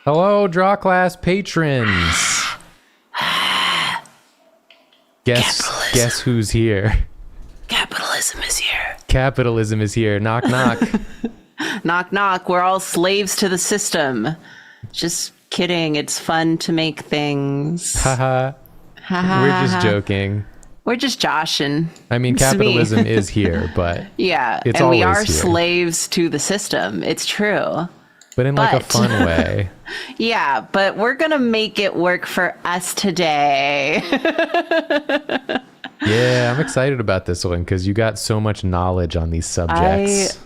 Hello, DrawClass patrons. Guess who's here? Capitalism is here. Capitalism is here. Knock, knock. Knock, knock. We're all slaves to the system. Just kidding. It's fun to make things. Haha. We're just joking. We're just joshing. I mean, capitalism is here, but yeah, it's and always we are here. slaves to the system. It's true. But in like a fun way. Yeah, but we're going to make it work for us today. Yeah, I'm excited about this one because you got so much knowledge on these subjects.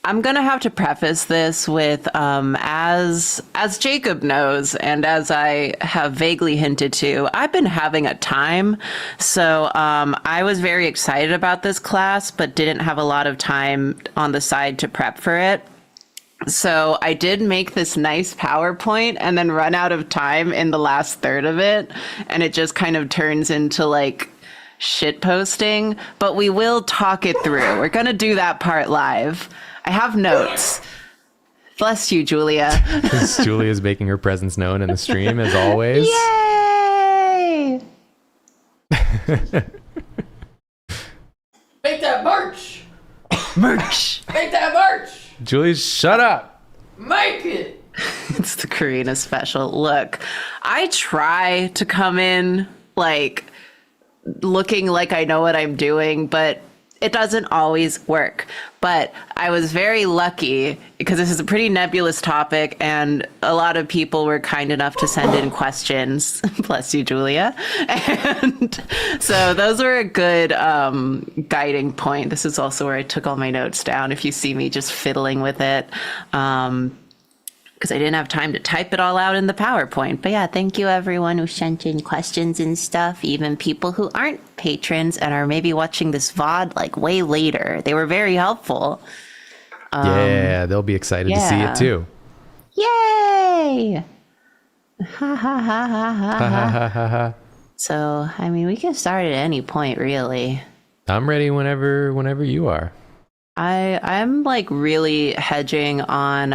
I'm going to have to preface this with, as Jacob knows, and as I have vaguely hinted to, I've been having a time. So I was very excited about this class, but didn't have a lot of time on the side to prep for it. So I did make this nice PowerPoint and then run out of time in the last third of it. And it just kind of turns into like shit posting, but we will talk it through. We're going to do that part live. I have notes. Bless you, Julia. Julia's making her presence known in the stream as always. Yay! Make that merch! Merch! Make that merch! Julia, shut up. Make it! It's the Karina special. Look, I try to come in like looking like I know what I'm doing, but it doesn't always work. But I was very lucky because this is a pretty nebulous topic and a lot of people were kind enough to send in questions. Bless you, Julia. And so those were a good guiding point. This is also where I took all my notes down. If you see me just fiddling with it, because I didn't have time to type it all out in the PowerPoint. But yeah, thank you everyone who sent in questions and stuff, even people who aren't patrons and are maybe watching this VOD like way later. They were very helpful. Yeah, they'll be excited to see it too. Yay! Ha ha ha ha ha Ha ha ha. So, I mean, we can start at any point, really. I'm ready whenever you are. I'm like really hedging on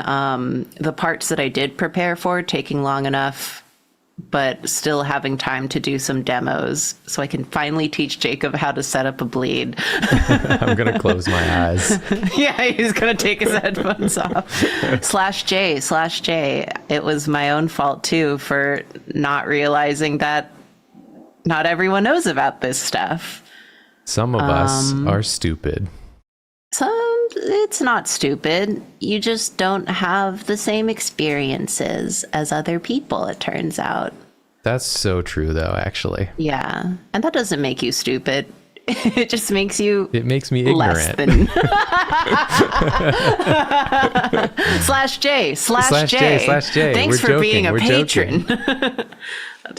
the parts that I did prepare for taking long enough, but still having time to do some demos so I can finally teach Jacob how to set up a bleed. I'm going to close my eyes. Yeah, he's going to take his headphones off. /J. It was my own fault too for not realizing that not everyone knows about this stuff. Some of us are stupid. It's not stupid. You just don't have the same experiences as other people, it turns out. That's so true, though, actually. Yeah. And that doesn't make you stupid. It just makes you... It makes me ignorant. Less than... /J. Thanks for being a patron.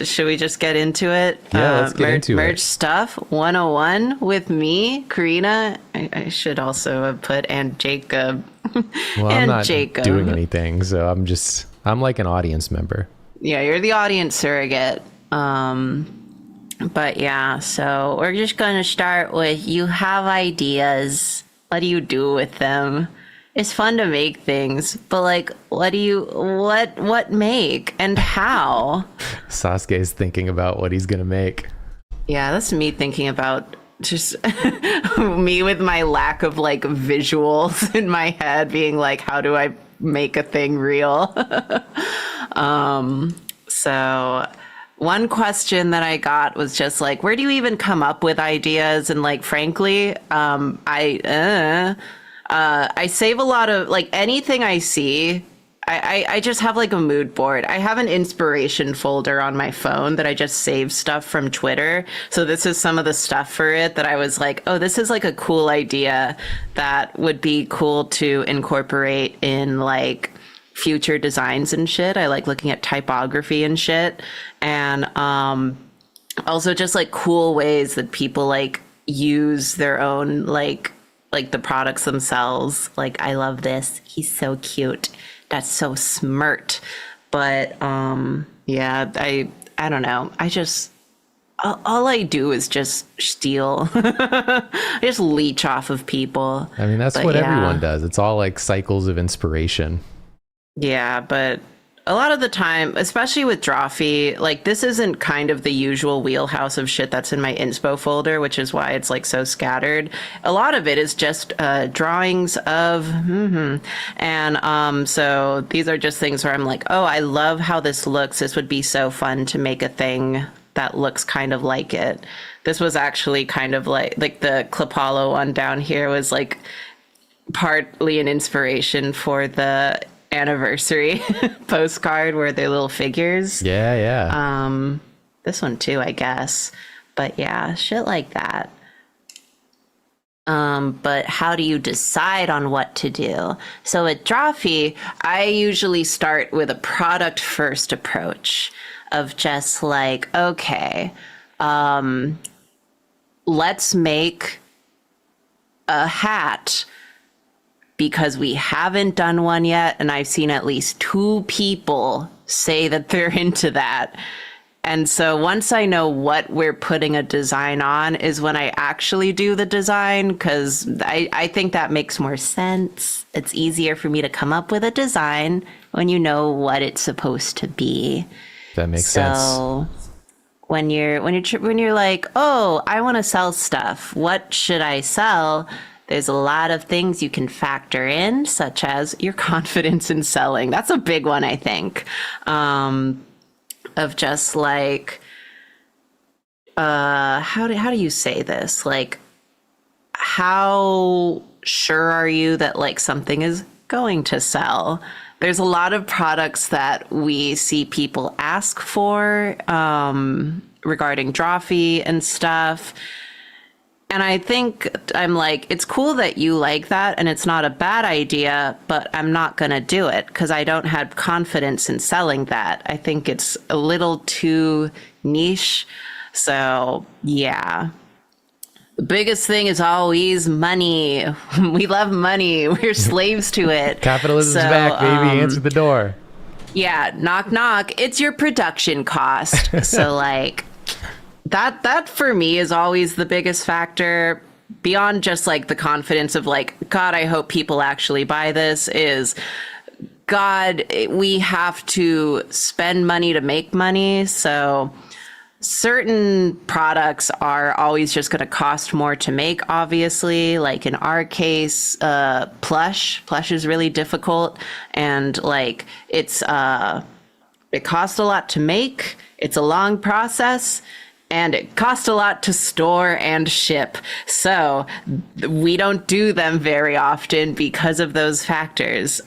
Should we just get into it? Yeah, let's get into it. Merge stuff 101 with me, Karina. I should also have put and Jacob. Well, I'm not doing anything, so I'm like an audience member. Yeah, you're the audience surrogate. But yeah, so we're just going to start with you have ideas. What do you do with them? It's fun to make things, but like, what make and how? Sasuke's thinking about what he's going to make. Yeah, that's me thinking about just me with my lack of like visuals in my head being like, how do I make a thing real? So one question that I got was just like, where do you even come up with ideas? And like, frankly, I save a lot of like anything I see. I just have like a mood board. I have an inspiration folder on my phone that I just save stuff from Twitter. So this is some of the stuff for it that I was like, oh, this is like a cool idea that would be cool to incorporate in like future designs and shit. I like looking at typography and shit. And also just like cool ways that people like use their own like the products themselves. Like, I love this. He's so cute. That's so smart. But yeah, I don't know. I just all I do is just steal. I just leech off of people. I mean, that's what everyone does. It's all like cycles of inspiration. Yeah, but a lot of the time, especially with Drawfee, like this isn't kind of the usual wheelhouse of shit that's in my inspo folder, which is why it's like so scattered. A lot of it is just drawings of, and so these are just things where I'm like, oh, I love how this looks. This would be so fun to make a thing that looks kind of like it. This was actually kind of like the Klapalo one down here was like partly an inspiration for the anniversary postcard where they're little figures. Yeah. This one too, I guess. But yeah, shit like that. But how do you decide on what to do? So at Drawfee, I usually start with a product first approach of just like, okay, let's make a hat because we haven't done one yet. And I've seen at least 2 people say that they're into that. And so once I know what we're putting a design on is when I actually do the design, because I think that makes more sense. It's easier for me to come up with a design when you know what it's supposed to be. That makes sense. So when you're like, oh, I want to sell stuff. What should I sell? There's a lot of things you can factor in, such as your confidence in selling. That's a big one, I think. Of just like, how do you say this? Like, how sure are you that like something is going to sell? There's a lot of products that we see people ask for regarding Drawfee and stuff. And I think I'm like, it's cool that you like that and it's not a bad idea, but I'm not going to do it because I don't have confidence in selling that. I think it's a little too niche. So yeah. The biggest thing is always money. We love money. We're slaves to it. Capitalism's back, baby. Answer the door. Yeah. Knock, knock. It's your production cost. So like, that for me is always the biggest factor beyond just like the confidence of like, God, I hope people actually buy this is God, we have to spend money to make money. So certain products are always just going to cost more to make, obviously. Like in our case, plush is really difficult. And like it costs a lot to make. It's a long process. And it costs a lot to store and ship. So we don't do them very often because of those factors.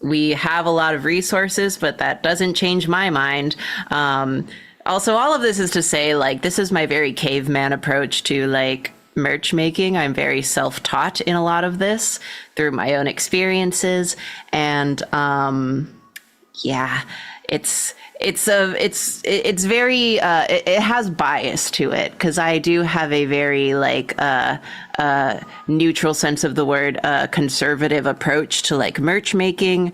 We have a lot of resources, but that doesn't change my mind. Also, all of this is to say, like, this is my very caveman approach to like merch making. I'm very self-taught in a lot of this through my own experiences. And yeah, it has bias to it because I do have a very like neutral sense of the word conservative approach to like merch making.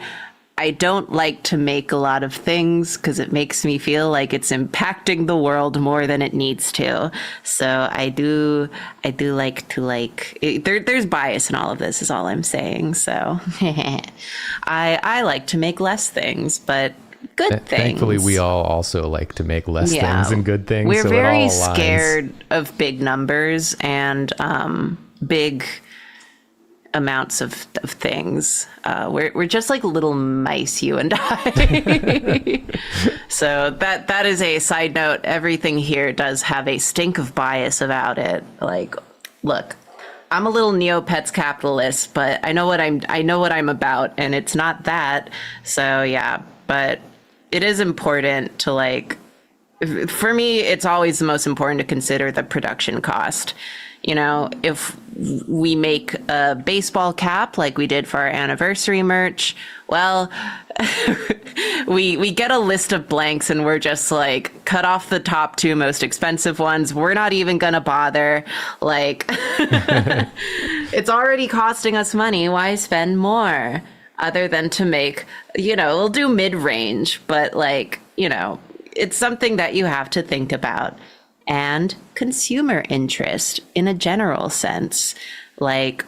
I don't like to make a lot of things because it makes me feel like it's impacting the world more than it needs to. So I do like to like there's bias in all of this is all I'm saying. So I like to make less things, but good things. Thankfully, we all also like to make less things and good things. We're so very it all aligns. scared of big numbers and big amounts of things. We're just like little mice, you and I. So that is a side note. Everything here does have a stink of bias about it. Like, look, I'm a little Neopets capitalist, but I know what I'm about, and it's not that. So yeah, but it is important to like, for me, it's always the most important to consider the production cost. You know, if we make a baseball cap like we did for our anniversary merch, well, we get a list of blanks and we're just like, cut off the top 2 most expensive ones. We're not even gonna bother. Like, it's already costing us money. Why spend more? Other than to make, you know, we'll do mid-range, but like, you know, it's something that you have to think about. And consumer interest in a general sense. Like,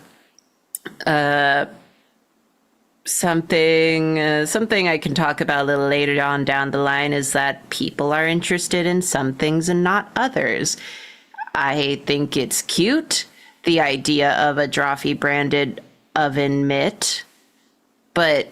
something I can talk about a little later on down the line is that people are interested in some things and not others. I think it's cute, the idea of a Drawfee branded oven mitt, but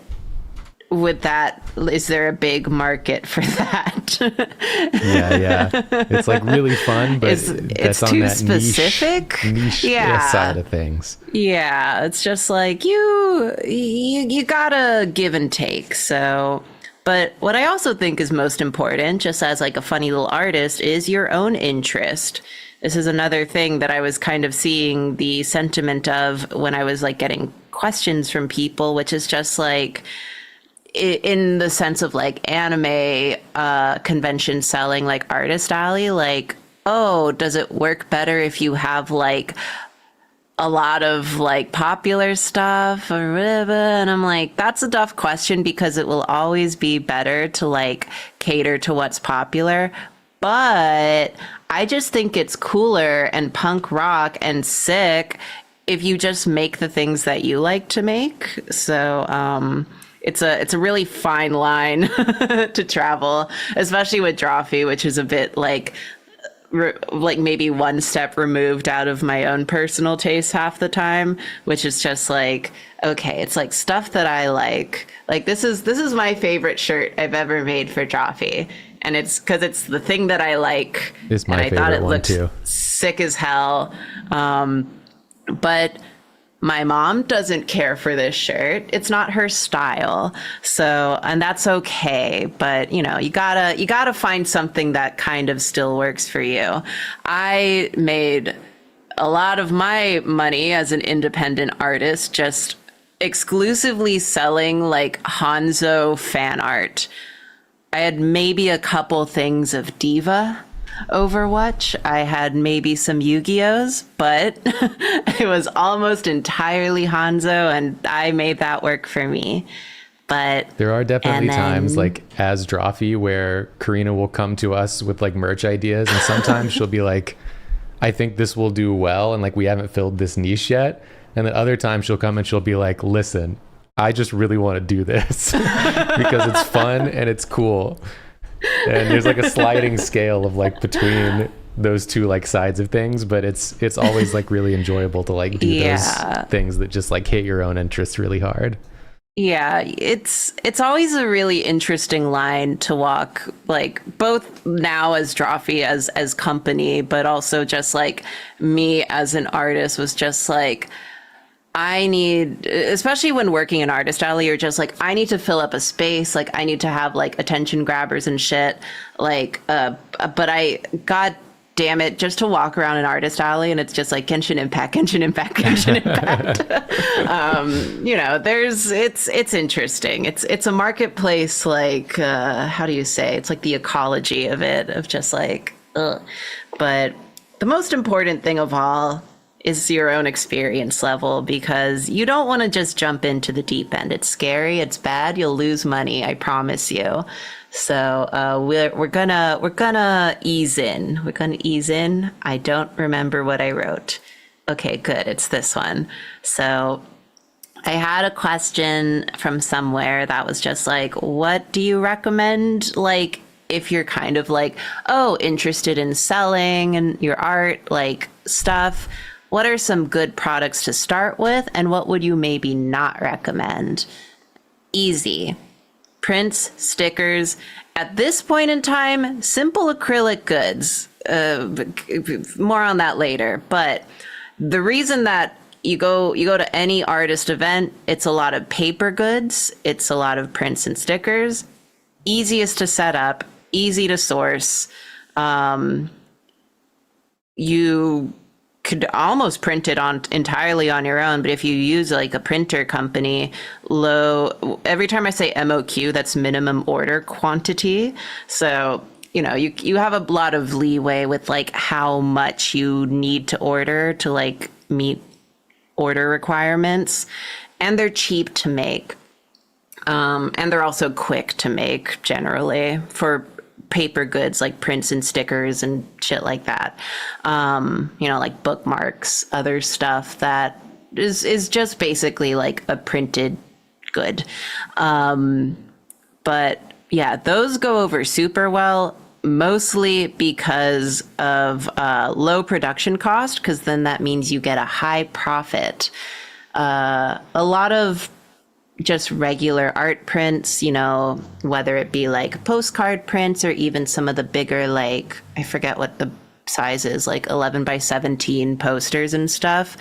with that, is there a big market for that? Yeah. It's like really fun, but it's too specific. Niche side of things. Yeah, it's just like you gotta give and take. So, but what I also think is most important, just as like a funny little artist, is your own interest. This is another thing that I was kind of seeing the sentiment of when I was like getting questions from people, which is just like, in the sense of like anime convention selling, like Artist Alley, like, oh, does it work better if you have like a lot of like popular stuff or whatever? And I'm like, that's a tough question because it will always be better to like cater to what's popular. But I just think it's cooler and punk rock and sick if you just make the things that you like to make. So, it's a really fine line to travel, especially with Drawfee, which is a bit like maybe one step removed out of my own personal taste half the time, which is just like, okay, it's like stuff that I like. Like this is my favorite shirt I've ever made for Drawfee, and it's because it's the thing that I like. It's my favorite one too. And I thought it looked sick as hell, but my mom doesn't care for this shirt. It's not her style. So, and that's okay. But you know, you gotta find something that kind of still works for you. I made a lot of my money as an independent artist just exclusively selling like Hanzo fan art. I had maybe a couple things of Diva Overwatch. I had maybe some Yu-Gi-Ohs, but it was almost entirely Hanzo, and I made that work for me. But there are definitely times like as Drawfee where Karina will come to us with like merch ideas, and sometimes she'll be like, I think this will do well, and like we haven't filled this niche yet. And then other times she'll come and she'll be like, listen, I just really want to do this because it's fun and it's cool. And there's like a sliding scale of like between those two like sides of things, but it's always like really enjoyable to like do those things that just like hit your own interests really hard. Yeah, it's always a really interesting line to walk, like both now as Drawfee as company, but also just like me as an artist was just like, I need, especially when working in Artist Alley, you're just like, I need to fill up a space. Like I need to have like attention grabbers and shit. Like, but God damn it, just to walk around an Artist Alley and it's just like Genshin Impact. You know, it's interesting. It's a marketplace. Like, how do you say? It's like the ecology of it, of just like, ugh. But the most important thing of all is your own experience level, because you don't want to just jump into the deep end. It's scary. It's bad. You'll lose money. I promise you. So we're gonna ease in. We're gonna ease in. I don't remember what I wrote. Okay, good. It's this one. So I had a question from somewhere that was just like, what do you recommend? Like, if you're kind of like, oh, interested in selling and your art, like stuff, what are some good products to start with, and what would you maybe not recommend? Easy. Prints, stickers. At this point in time, simple acrylic goods. More on that later. But the reason that you go to any artist event, it's a lot of paper goods. It's a lot of prints and stickers. Easiest to set up, easy to source. You could almost print it on entirely on your own, but if you use like a printer company, every time I say MOQ, that's minimum order quantity. So, you know, you have a lot of leeway with like how much you need to order to like meet order requirements, and they're cheap to make. And they're also quick to make generally for paper goods like prints and stickers and shit like that. You know, like bookmarks, other stuff that is just basically like a printed good. But yeah, those go over super well, mostly because of low production cost, because then that means you get a high profit. A lot of just regular art prints, you know, whether it be like postcard prints or even some of the bigger, like, I forget what the size is, like 11 by 17 posters and stuff.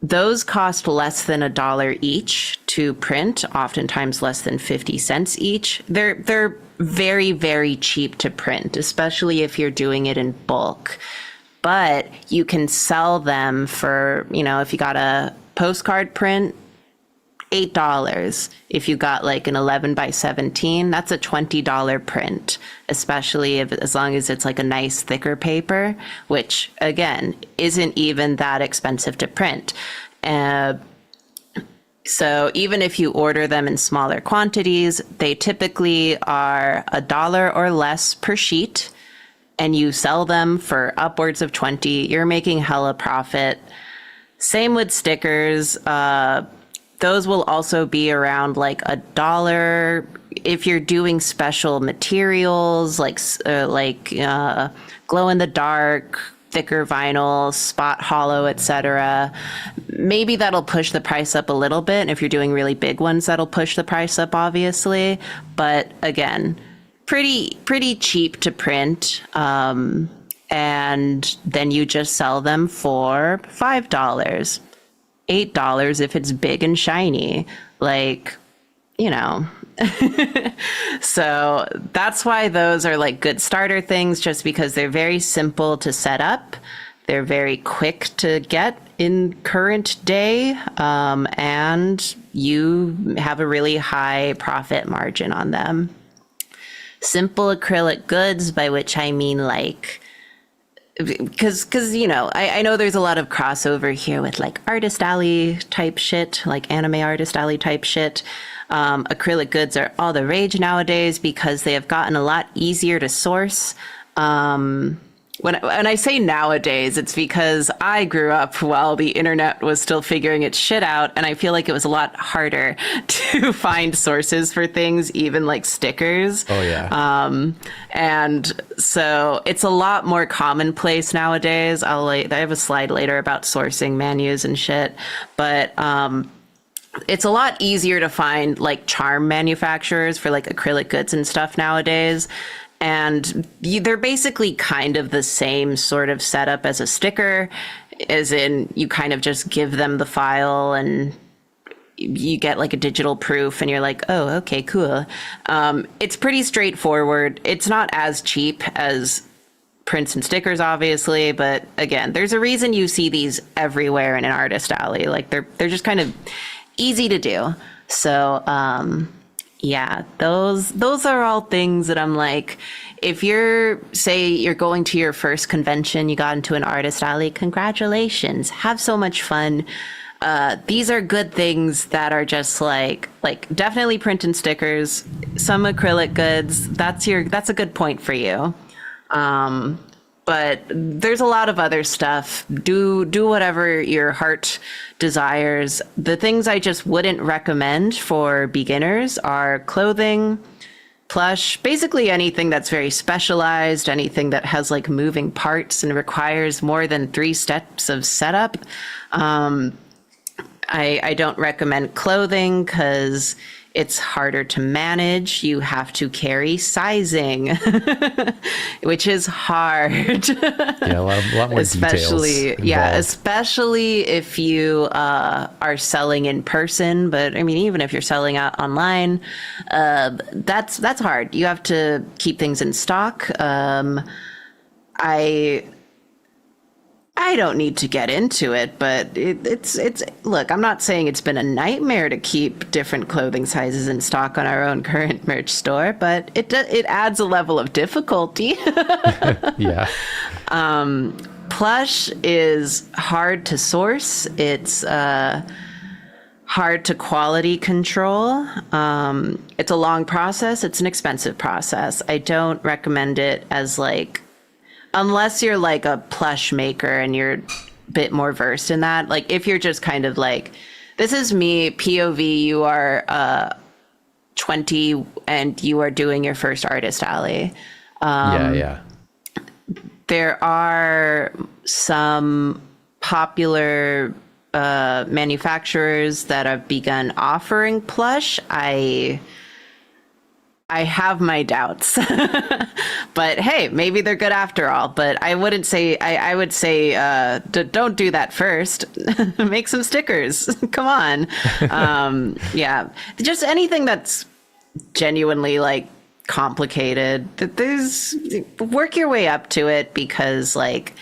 Those cost less than $1 each to print, oftentimes less than 50 cents each. They're very, very cheap to print, especially if you're doing it in bulk. But you can sell them for, you know, if you got a postcard print, $8. If you got like an 11 by 17, that's a $20 print, especially if, as long as it's like a nice thicker paper, which again, isn't even that expensive to print. So even if you order them in smaller quantities, they typically are $1 or less per sheet, and you sell them for upwards of 20. You're making hella profit. Same with stickers. Those will also be around like $1 if you're doing special materials like glow in the dark, thicker vinyl, spot hollow, etc. Maybe that'll push the price up a little bit. And if you're doing really big ones, that'll push the price up, obviously. But again, pretty cheap to print. And then you just sell them for $5. $8 if it's big and shiny, like, you know. So that's why those are like good starter things, just because they're very simple to set up. They're very quick to get in current day, and you have a really high profit margin on them. Simple acrylic goods, by which I mean like, because you know, I know there's a lot of crossover here with like Artist Alley type shit, like anime Artist Alley type shit. Acrylic goods are all the rage nowadays because they have gotten a lot easier to source. When I say nowadays, it's because I grew up while the internet was still figuring its shit out, and I feel like it was a lot harder to find sources for things, even like stickers. Oh, yeah. And so it's a lot more commonplace nowadays. I have a slide later about sourcing menus and shit, but it's a lot easier to find like charm manufacturers for like acrylic goods and stuff nowadays. And they're basically kind of the same sort of setup as a sticker, as in you kind of just give them the file and you get like a digital proof and you're like, oh, okay, cool. It's pretty straightforward. It's not as cheap as prints and stickers, obviously, but again, there's a reason you see these everywhere in an Artist Alley. Like they're just kind of easy to do. So, yeah, those are all things that I'm like, if you're going to your first convention, you got into an Artist Alley, congratulations, have so much fun. These are good things that are just like definitely print and stickers, some acrylic goods. That's a good point for you. But there's a lot of other stuff. Do whatever your heart desires. The things I just wouldn't recommend for beginners are clothing, plush, basically anything that's very specialized, anything that has like moving parts and requires more than 3 steps of setup. I don't recommend clothing because it's harder to manage. You have to carry sizing, which is hard. Yeah, a lot more especially, details. Yeah, involved. especially if you are selling in person. But I mean, even if you're selling out online, that's hard. You have to keep things in stock. I don't need to get into it, but it's look, I'm not saying it's been a nightmare to keep different clothing sizes in stock on our own current merch store, but it adds a level of difficulty. Yeah. Plush is hard to source. It's hard to quality control. It's a long process. It's an expensive process. I don't recommend it as like, unless you're like a plush maker and you're a bit more versed in that. Like if you're just kind of like This is me, POV. You are 20 and you are doing your first artist alley. Yeah. There are some popular manufacturers that have begun offering plush. I have my doubts, but hey, maybe they're good after all. But I wouldn't say, I would say, don't do that first. Make some stickers. Come on. Yeah, just anything that's genuinely like complicated. There's work your way up to it, because like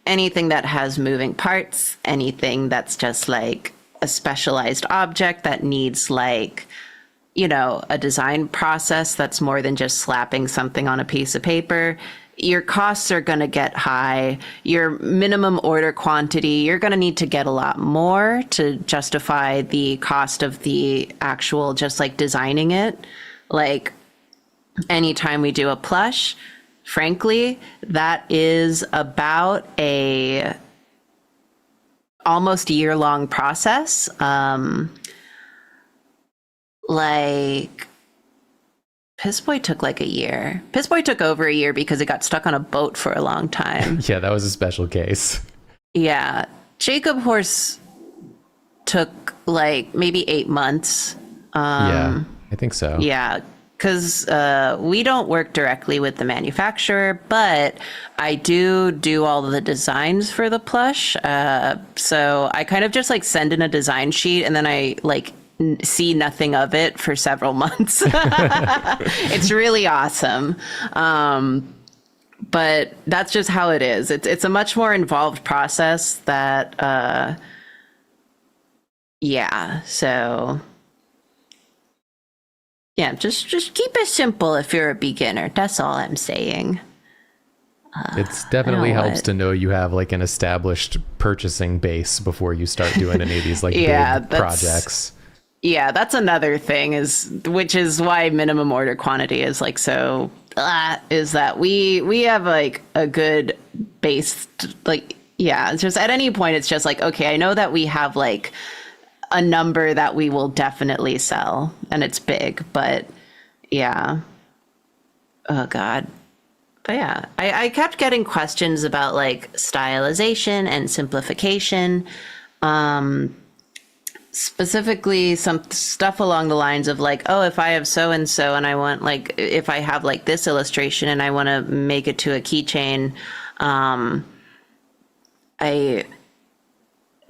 anything that has moving parts, anything that's just like a specialized object that needs like, you know, a design process that's more than just slapping something on a piece of paper, your costs are going to get high. Your minimum order quantity, you're going to need to get a lot more to justify the cost of the actual just like designing it. Like anytime we do a plush, frankly, that is about a almost year-long process. Like Piss Boy took like a year. Piss Boy took over a year because it got stuck on a boat for a long time. Yeah, that was a special case. Yeah. Jacob Horse took like maybe 8 months. Yeah, I think so. Yeah, because we don't work directly with the manufacturer, but I do all the designs for the plush. So I kind of just like send in a design sheet, and then I like see nothing of it for several months. It's really awesome. But that's just how it is. It's a much more involved process that, yeah. So yeah, just keep it simple if you're a beginner. That's all I'm saying. It's definitely helps to know you have like an established purchasing base before you start doing any of these like big projects. Yeah, that's another thing, which is why minimum order quantity is like so, is that we have like a good base, like, yeah, it's just at any point, it's just like, okay, I know that we have like a number that we will definitely sell and it's big, but yeah. Oh God. But yeah, I kept getting questions about like stylization and simplification. Specifically some stuff along the lines of like, oh, if I have so-and-so and I want like, if I have like this illustration and I want to make it to a keychain, I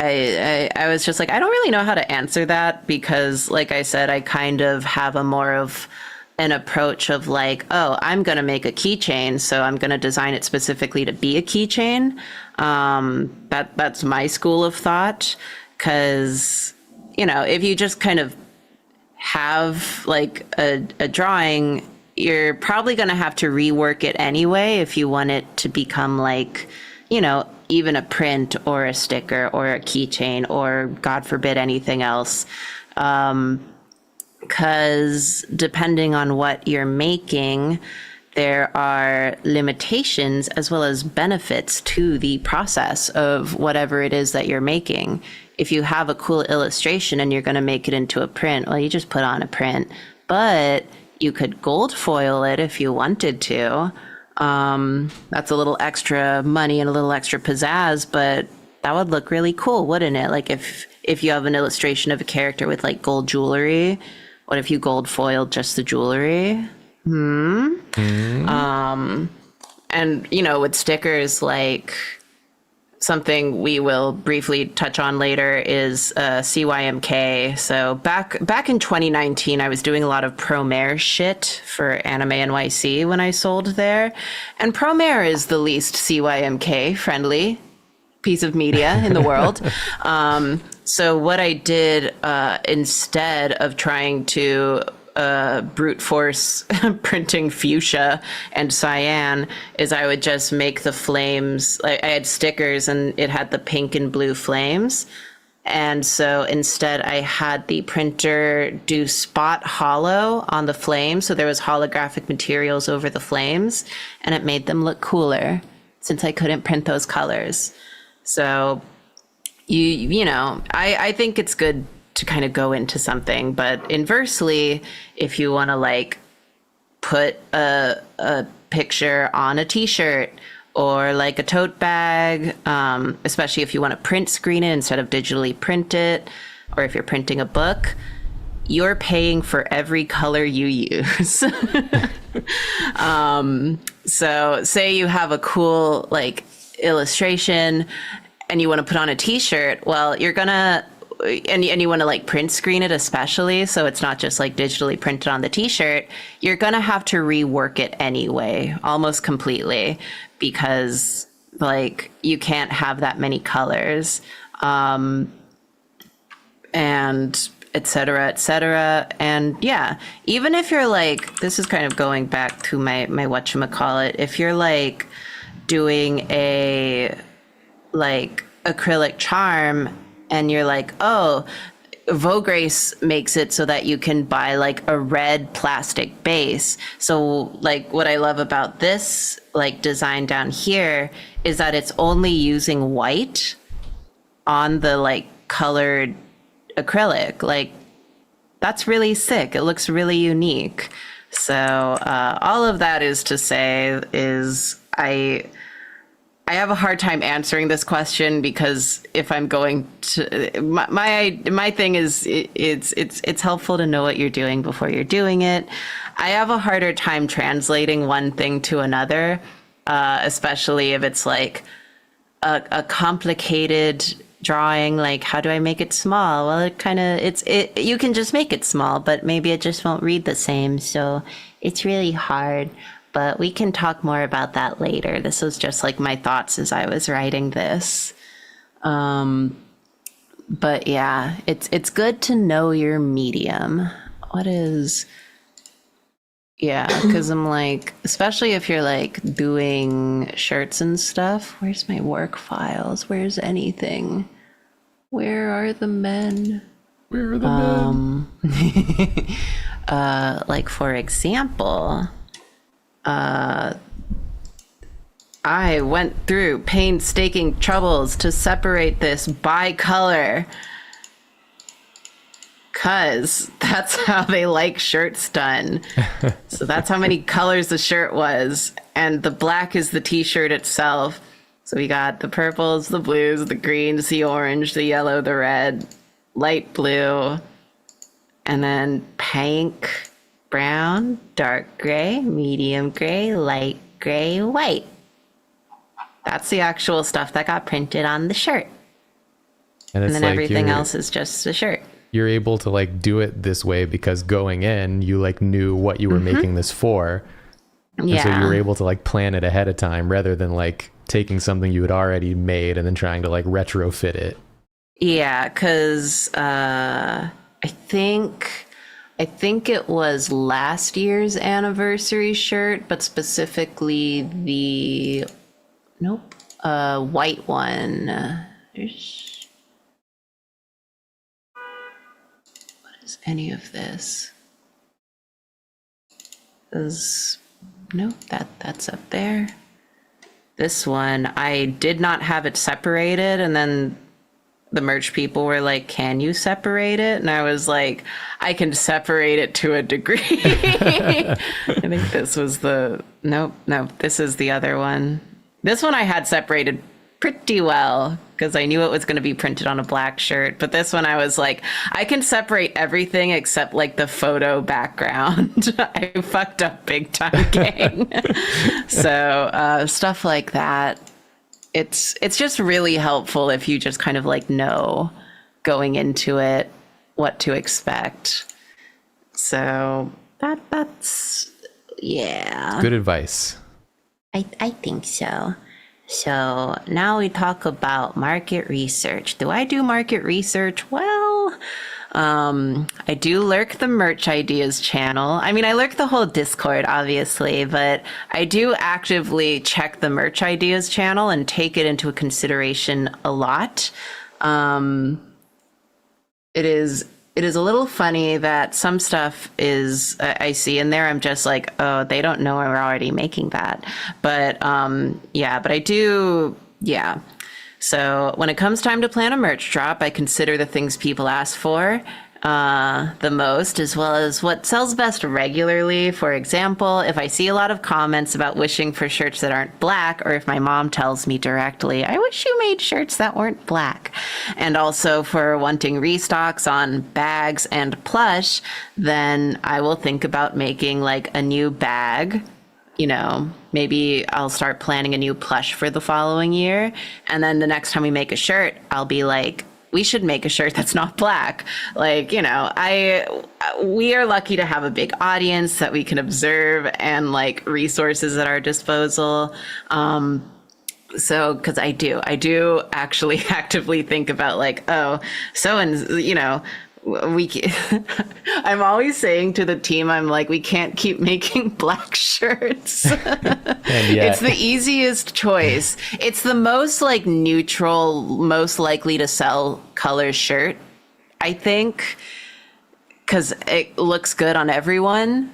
was just like, I don't really know how to answer that, because like I said, I kind of have a more of an approach of like, oh, I'm going to make a keychain, so I'm going to design it specifically to be a keychain. That's my school of thought, because you know, if you just kind of have like a drawing, you're probably going to have to rework it anyway if you want it to become like, you know, even a print or a sticker or a keychain or God forbid anything else. Because depending on what you're making, there are limitations as well as benefits to the process of whatever it is that you're making. If you have a cool illustration and you're going to make it into a print, well, you just put on a print, but you could gold foil it if you wanted to. That's a little extra money and a little extra pizzazz, but that would look really cool, wouldn't it? Like if you have an illustration of a character with like gold jewelry, what if you gold foiled just the jewelry? And you know, with stickers, like something we will briefly touch on later is CYMK. So back in 2019, I was doing a lot of Promare shit for Anime NYC when I sold there, and Promare is the least CYMK friendly piece of media in the world. So what I did instead of trying to brute force printing fuchsia and cyan is I would just make the flames. I had stickers and it had the pink and blue flames. And so instead I had the printer do spot hollow on the flames. So there was holographic materials over the flames and it made them look cooler since I couldn't print those colors. So you know, I think it's good to kind of go into something. But inversely, if you want to like put a picture on a t-shirt or like a tote bag, especially if you want to print screen it instead of digitally print it, or if you're printing a book, you're paying for every color you use. So say you have a cool like illustration and you want to put on a t-shirt, well, you're gonna, and you want to like print screen it especially, so it's not just like digitally printed on the t-shirt, you're gonna have to rework it anyway, almost completely, because like you can't have that many colors, and et cetera, et cetera. And yeah, even if you're like, this is kind of going back to my whatchamacallit, if you're like doing a like acrylic charm and you're like, oh, Vograce makes it so that you can buy like a red plastic base. So like what I love about this like design down here is that it's only using white on the like colored acrylic. Like that's really sick. It looks really unique. So all of that is to say is I have a hard time answering this question, because if I'm going to, my thing is it's helpful to know what you're doing before you're doing it. I have a harder time translating one thing to another, especially if it's like a complicated drawing. Like, how do I make it small? Well, you can just make it small, but maybe it just won't read the same. So it's really hard. But we can talk more about that later. This was just like my thoughts as I was writing this. But yeah, it's good to know your medium. Because I'm like, especially if you're like doing shirts and stuff. Where's my work files? Where's anything? Where are the men? Where are the men? Like for example, I went through painstaking troubles to separate this by color, because that's how they like shirts done. So that's how many colors the shirt was. And the black is the t-shirt itself. So we got the purples, the blues, the greens, the orange, the yellow, the red, light blue, and then pink, brown, dark gray, medium gray, light gray, white. That's the actual stuff that got printed on the shirt. And then like everything else is just the shirt. You're able to like do it this way because going in, you like knew what you were making this for. And so you were able to like plan it ahead of time rather than like taking something you had already made and then trying to like retrofit it. Yeah, because I think it was last year's anniversary shirt, but specifically the white one. What is any of this? That's up there. This one, I did not have it separated, and then the merch people were like, can you separate it? And I was like, I can separate it to a degree. I think this was no, this is the other one. This one I had separated pretty well because I knew it was going to be printed on a black shirt. But this one I was like, I can separate everything except like the photo background. I fucked up big time, gang. So stuff like that. It's just really helpful if you just kind of like know going into it what to expect. So that's good advice. I think so. So now we talk about market research. Do I do market research? Well, I do lurk the merch ideas channel. I mean, I lurk the whole Discord, obviously, but I do actively check the merch ideas channel and take it into consideration a lot. It is a little funny that some stuff is I see in there. I'm just like, oh, they don't know we're already making that. But but I do, yeah. So when it comes time to plan a merch drop, I consider the things people ask for the most, as well as what sells best regularly. For example, if I see a lot of comments about wishing for shirts that aren't black, or if my mom tells me directly, I wish you made shirts that weren't black. And also for wanting restocks on bags and plush, then I will think about making like a new bag. You know, maybe I'll start planning a new plush for the following year. And then the next time we make a shirt, I'll be like, we should make a shirt that's not black. Like, you know, we are lucky to have a big audience that we can observe and like resources at our disposal. So, because I do actually actively think about like, oh, so, and you know, I'm always saying to the team, I'm like, we can't keep making black shirts. It's the easiest choice. It's the most like neutral, most likely to sell color shirt, I think, because it looks good on everyone.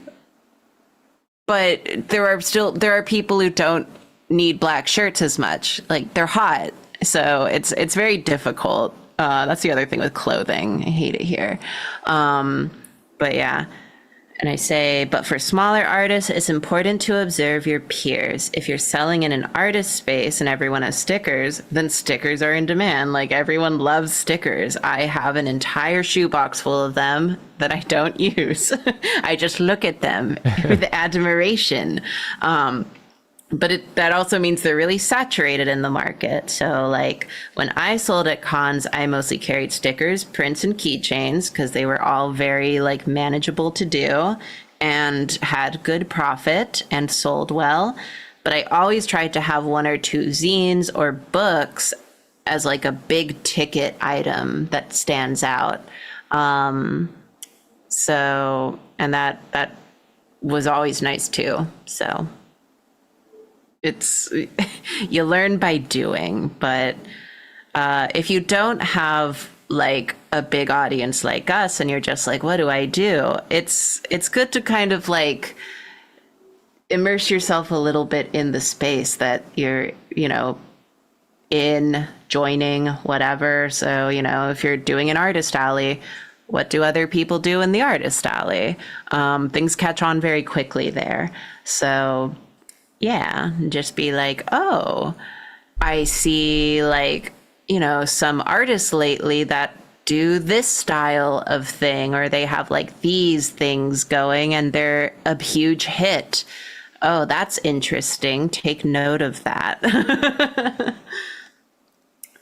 But there are people who don't need black shirts as much. Like, they're hot. So it's very difficult. That's the other thing with clothing. I hate it here. But yeah. And I say, but for smaller artists, it's important to observe your peers. If you're selling in an artist space and everyone has stickers, then stickers are in demand. Like, everyone loves stickers. I have an entire shoebox full of them that I don't use. I just look at them with admiration. But that also means they're really saturated in the market. So like when I sold at cons, I mostly carried stickers, prints, and keychains because they were all very like manageable to do and had good profit and sold well. But I always tried to have one or two zines or books as like a big ticket item that stands out. So, and that was always nice too. So it's, you learn by doing, but if you don't have like a big audience like us and you're just like, what do I do? It's good to kind of like immerse yourself a little bit in the space that you're, you know, in, joining, whatever. So, you know, if you're doing an artist alley, what do other people do in the artist alley? Things catch on very quickly there. So yeah, just be like, oh, I see like, you know, some artists lately that do this style of thing, or they have like these things going and they're a huge hit. Oh, that's interesting. Take note of that.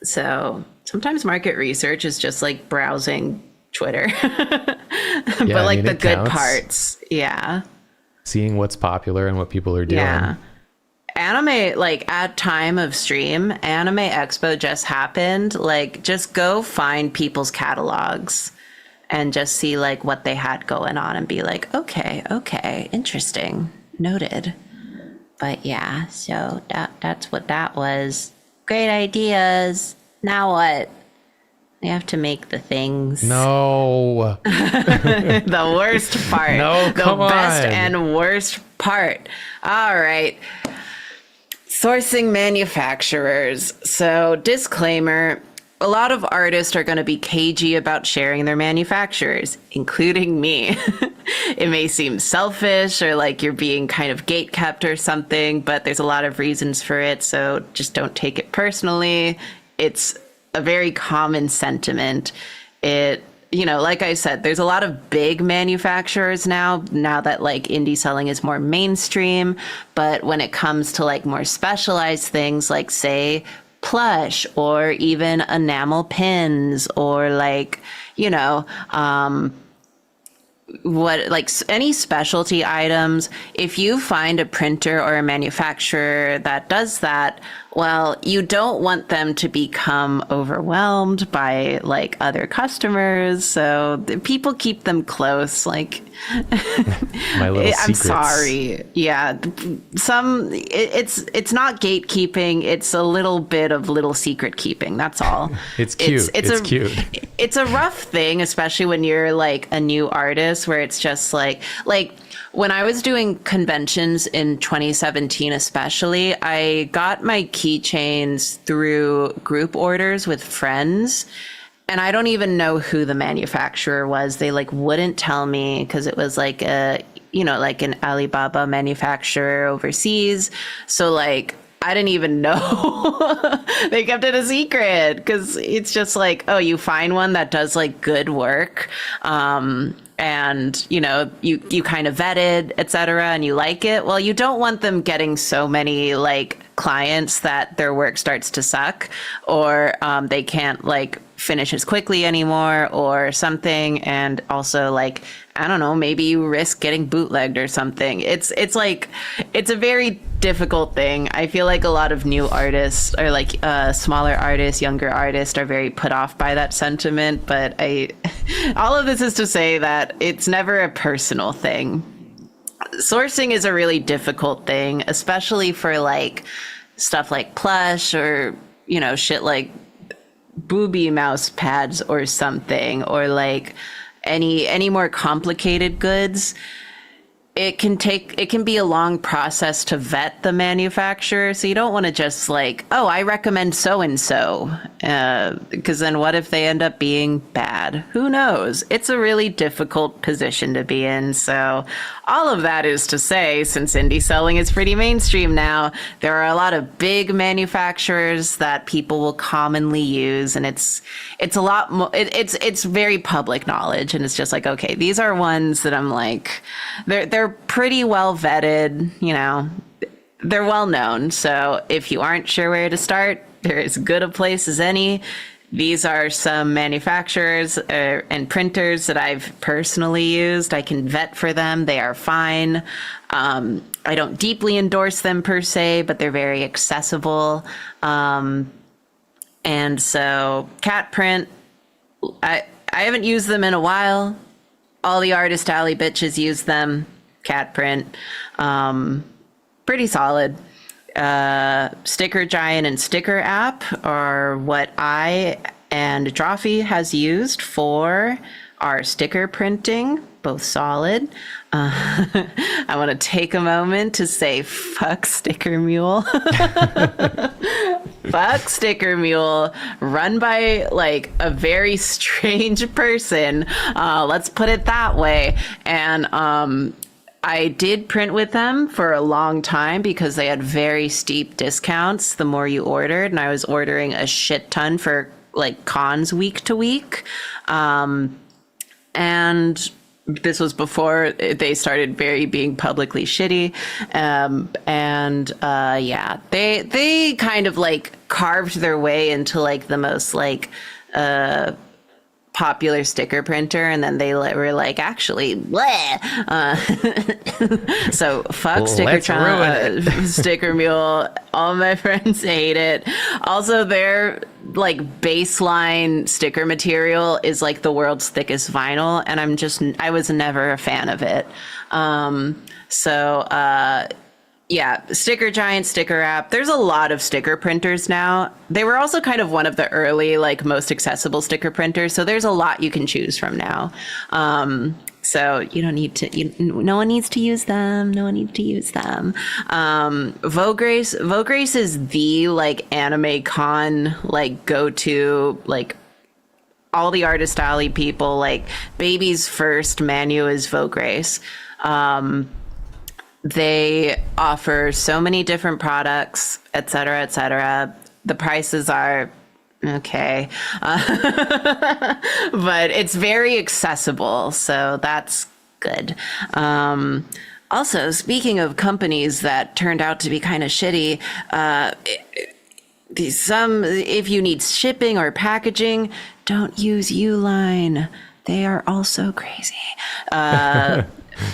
So sometimes market research is just like browsing Twitter, but like the good parts. Yeah. Seeing what's popular and what people are doing. Yeah. Anime, like at time of stream, Anime Expo just happened. Like, just go find people's catalogs and just see like what they had going on and be like, okay, interesting, noted. But yeah, so that's what that was. Great ideas. Now what? We have to make the things. No. The worst part. No, come on. The best and worst part. All right. Sourcing manufacturers. So, disclaimer, a lot of artists are going to be cagey about sharing their manufacturers, including me. It may seem selfish or like you're being kind of gatekept or something, but there's a lot of reasons for it. So just don't take it personally. It's a very common sentiment. It, you know, like I said, there's a lot of big manufacturers now that like indie selling is more mainstream. But when it comes to like more specialized things, like say plush or even enamel pins or like, you know, what, like any specialty items, if you find a printer or a manufacturer that does that, well, you don't want them to become overwhelmed by like other customers. So people keep them close. Like, my little secrets. I'm sorry. Yeah. It's not gatekeeping. It's a little bit of little secret keeping. That's all. It's cute. It's cute. it's a rough thing, especially when you're like a new artist, where it's just like when I was doing conventions in 2017, especially, I got my keychains through group orders with friends. And I don't even know who the manufacturer was. They like wouldn't tell me because it was like like an Alibaba manufacturer overseas. So like, I didn't even know. They kept it a secret because it's just like, oh, you find one that does like good work. And you kind of vetted, et cetera, and you like it. Well, you don't want them getting so many like clients that their work starts to suck, or they can't like finish as quickly anymore or something. And also like, I don't know, maybe you risk getting bootlegged or something. It's like, it's a very difficult thing. I feel like a lot of new artists or like smaller artists, younger artists are very put off by that sentiment. But all of this is to say that it's never a personal thing. Sourcing is a really difficult thing, especially for like stuff like plush or, shit like booby mouse pads or something, or like any more complicated goods. It can be a long process to vet the manufacturer. So you don't want to just like, oh, I recommend so-and-so. Because then what if they end up being bad? Who knows? It's a really difficult position to be in. So all of that is to say, since indie selling is pretty mainstream now, there are a lot of big manufacturers that people will commonly use. And it's a lot more, it's very public knowledge. And it's just like, okay, these are ones that I'm like, they're pretty well vetted, they're well known. So if you aren't sure where to start, they're as good a place as any. These are some manufacturers and printers that I've personally used. I can vet for them. They are fine. I don't deeply endorse them per se, but they're very accessible. And so Cat Print, I haven't used them in a while. All the Artist Alley bitches use them. Cat Print, pretty solid. Sticker Giant and Sticker App are what I and Drawfee has used for our sticker printing, both solid. I want to take a moment to say fuck Sticker Mule. Fuck Sticker Mule, run by like a very strange person. Let's put it that way. And I did print with them for a long time because they had very steep discounts the more you ordered. And I was ordering a shit ton for like cons week to week. And this was before they started being publicly shitty. Yeah, they kind of like carved their way into like the most like, popular sticker printer, and then they were like, actually, so fuck Sticker Mule. All my friends hate it. Also, their like baseline sticker material is like the world's thickest vinyl, and I was never a fan of it. Yeah, Sticker Giant, Sticker App. There's a lot of sticker printers now. They were also kind of one of the early, like, most accessible sticker printers. So there's a lot you can choose from now. So you don't need to, no one needs to use them. No one needs to use them. Vograce is the, like, anime con, like, go-to, like, all the Artist Alley people, like, baby's first menu is Vograce. They offer so many different products, et cetera, et cetera. The prices are okay, but it's very accessible, so that's good. Also, speaking of companies that turned out to be kind of shitty, if you need shipping or packaging, don't use Uline. They are also crazy.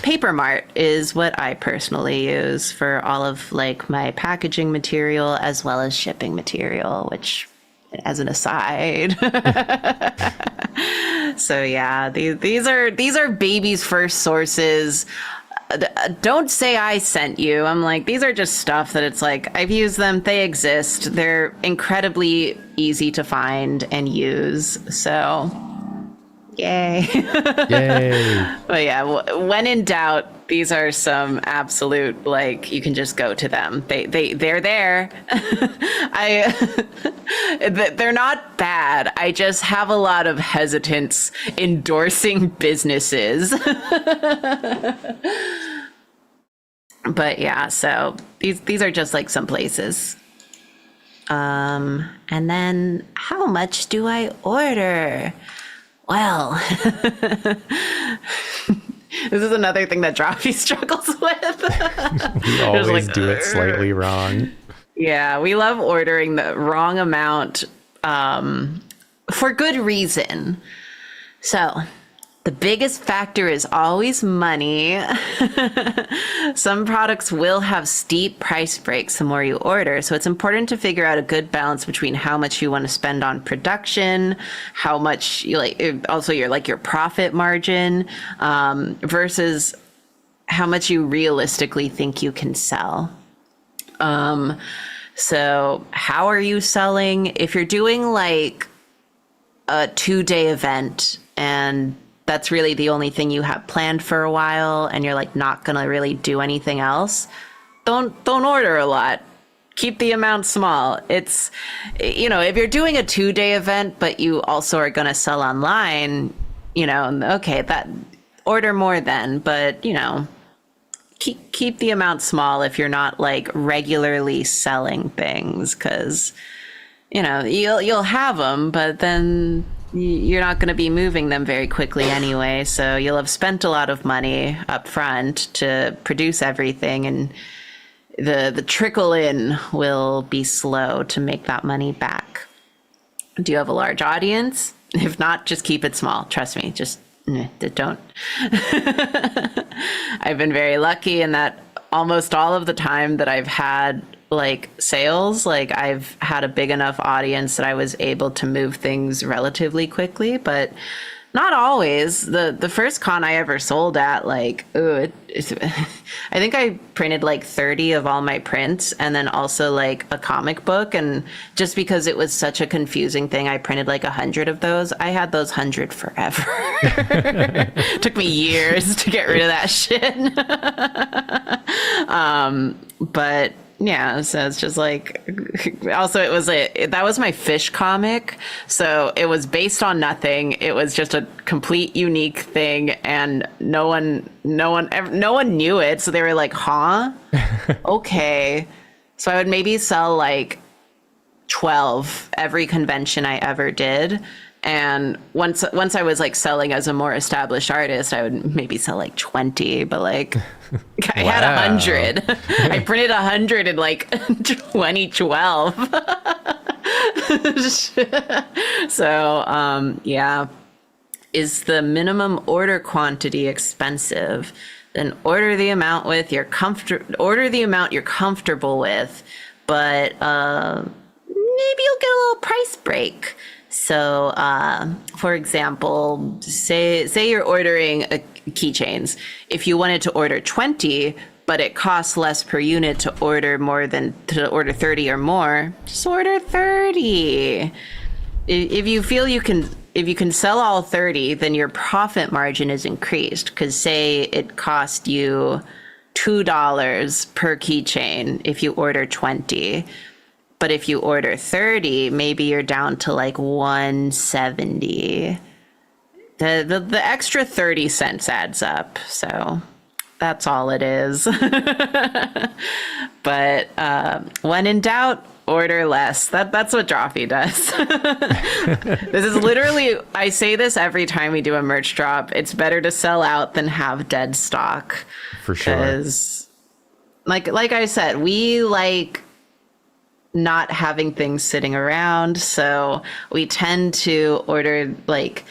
Papermart is what I personally use for all of like my packaging material as well as shipping material, which as an aside. So yeah, these are baby's first sources. Don't say I sent you. I'm like, these are just stuff that it's like, I've used them. They exist. They're incredibly easy to find and use. So Yay. Yay. But yeah, when in doubt, these are some absolute, like, you can just go to them. They're there. They're not bad. I just have a lot of hesitance endorsing businesses. But yeah, so these are just like some places. And then how much do I order? Well, this is another thing that Drawfee struggles with. We always do it slightly wrong. Yeah, we love ordering the wrong amount for good reason. So the biggest factor is always money. Some products will have steep price breaks the more you order. So it's important to figure out a good balance between how much you want to spend on production, how much you like, also your profit margin, versus how much you realistically think you can sell. So how are you selling? If you're doing like a 2-day event and that's really the only thing you have planned for a while and you're like not gonna really do anything else, don't order a lot. Keep the amount small. It's, if you're doing a 2-day event but you also are gonna sell online, okay, that order more then, but keep the amount small if you're not like regularly selling things, because you'll have them, but then you're not going to be moving them very quickly anyway. So you'll have spent a lot of money up front to produce everything, and the trickle in will be slow to make that money back. Do you have a large audience? If not, just keep it small. Trust me, just don't. I've been very lucky in that almost all of the time that I've had like sales, like I've had a big enough audience that I was able to move things relatively quickly, but not always. The first con I ever sold at, like, I think I printed like 30 of all my prints and then also like a comic book. And just because it was such a confusing thing, I printed like 100 of those. I had those 100 forever. Took me years to get rid of that shit. But yeah, so it's just like, also that was my fish comic. So it was based on nothing. It was just a complete unique thing, and no one knew it. So they were like, huh? Okay. So I would maybe sell like 12 every convention I ever did. And once I was like selling as a more established artist, I would maybe sell like 20, but like I had 100. I printed 100 in like 2012. So, yeah. Is the minimum order quantity expensive? Then order the amount you're comfortable with, but maybe you'll get a little price break. So, for example, say you're ordering keychains. If you wanted to order 20, but it costs less per unit to order 30 or more, just order 30. If you feel you can sell all 30, then your profit margin is increased, because say it cost you $2 per keychain if you order 20. But if you order 30, maybe you're down to like 170. The extra 30 cents adds up. So that's all it is. But when in doubt, order less. That's what Drawfee does. This is literally, I say this every time we do a merch drop. It's better to sell out than have dead stock. For sure. Because like I said, we like not having things sitting around, so we tend to order, like,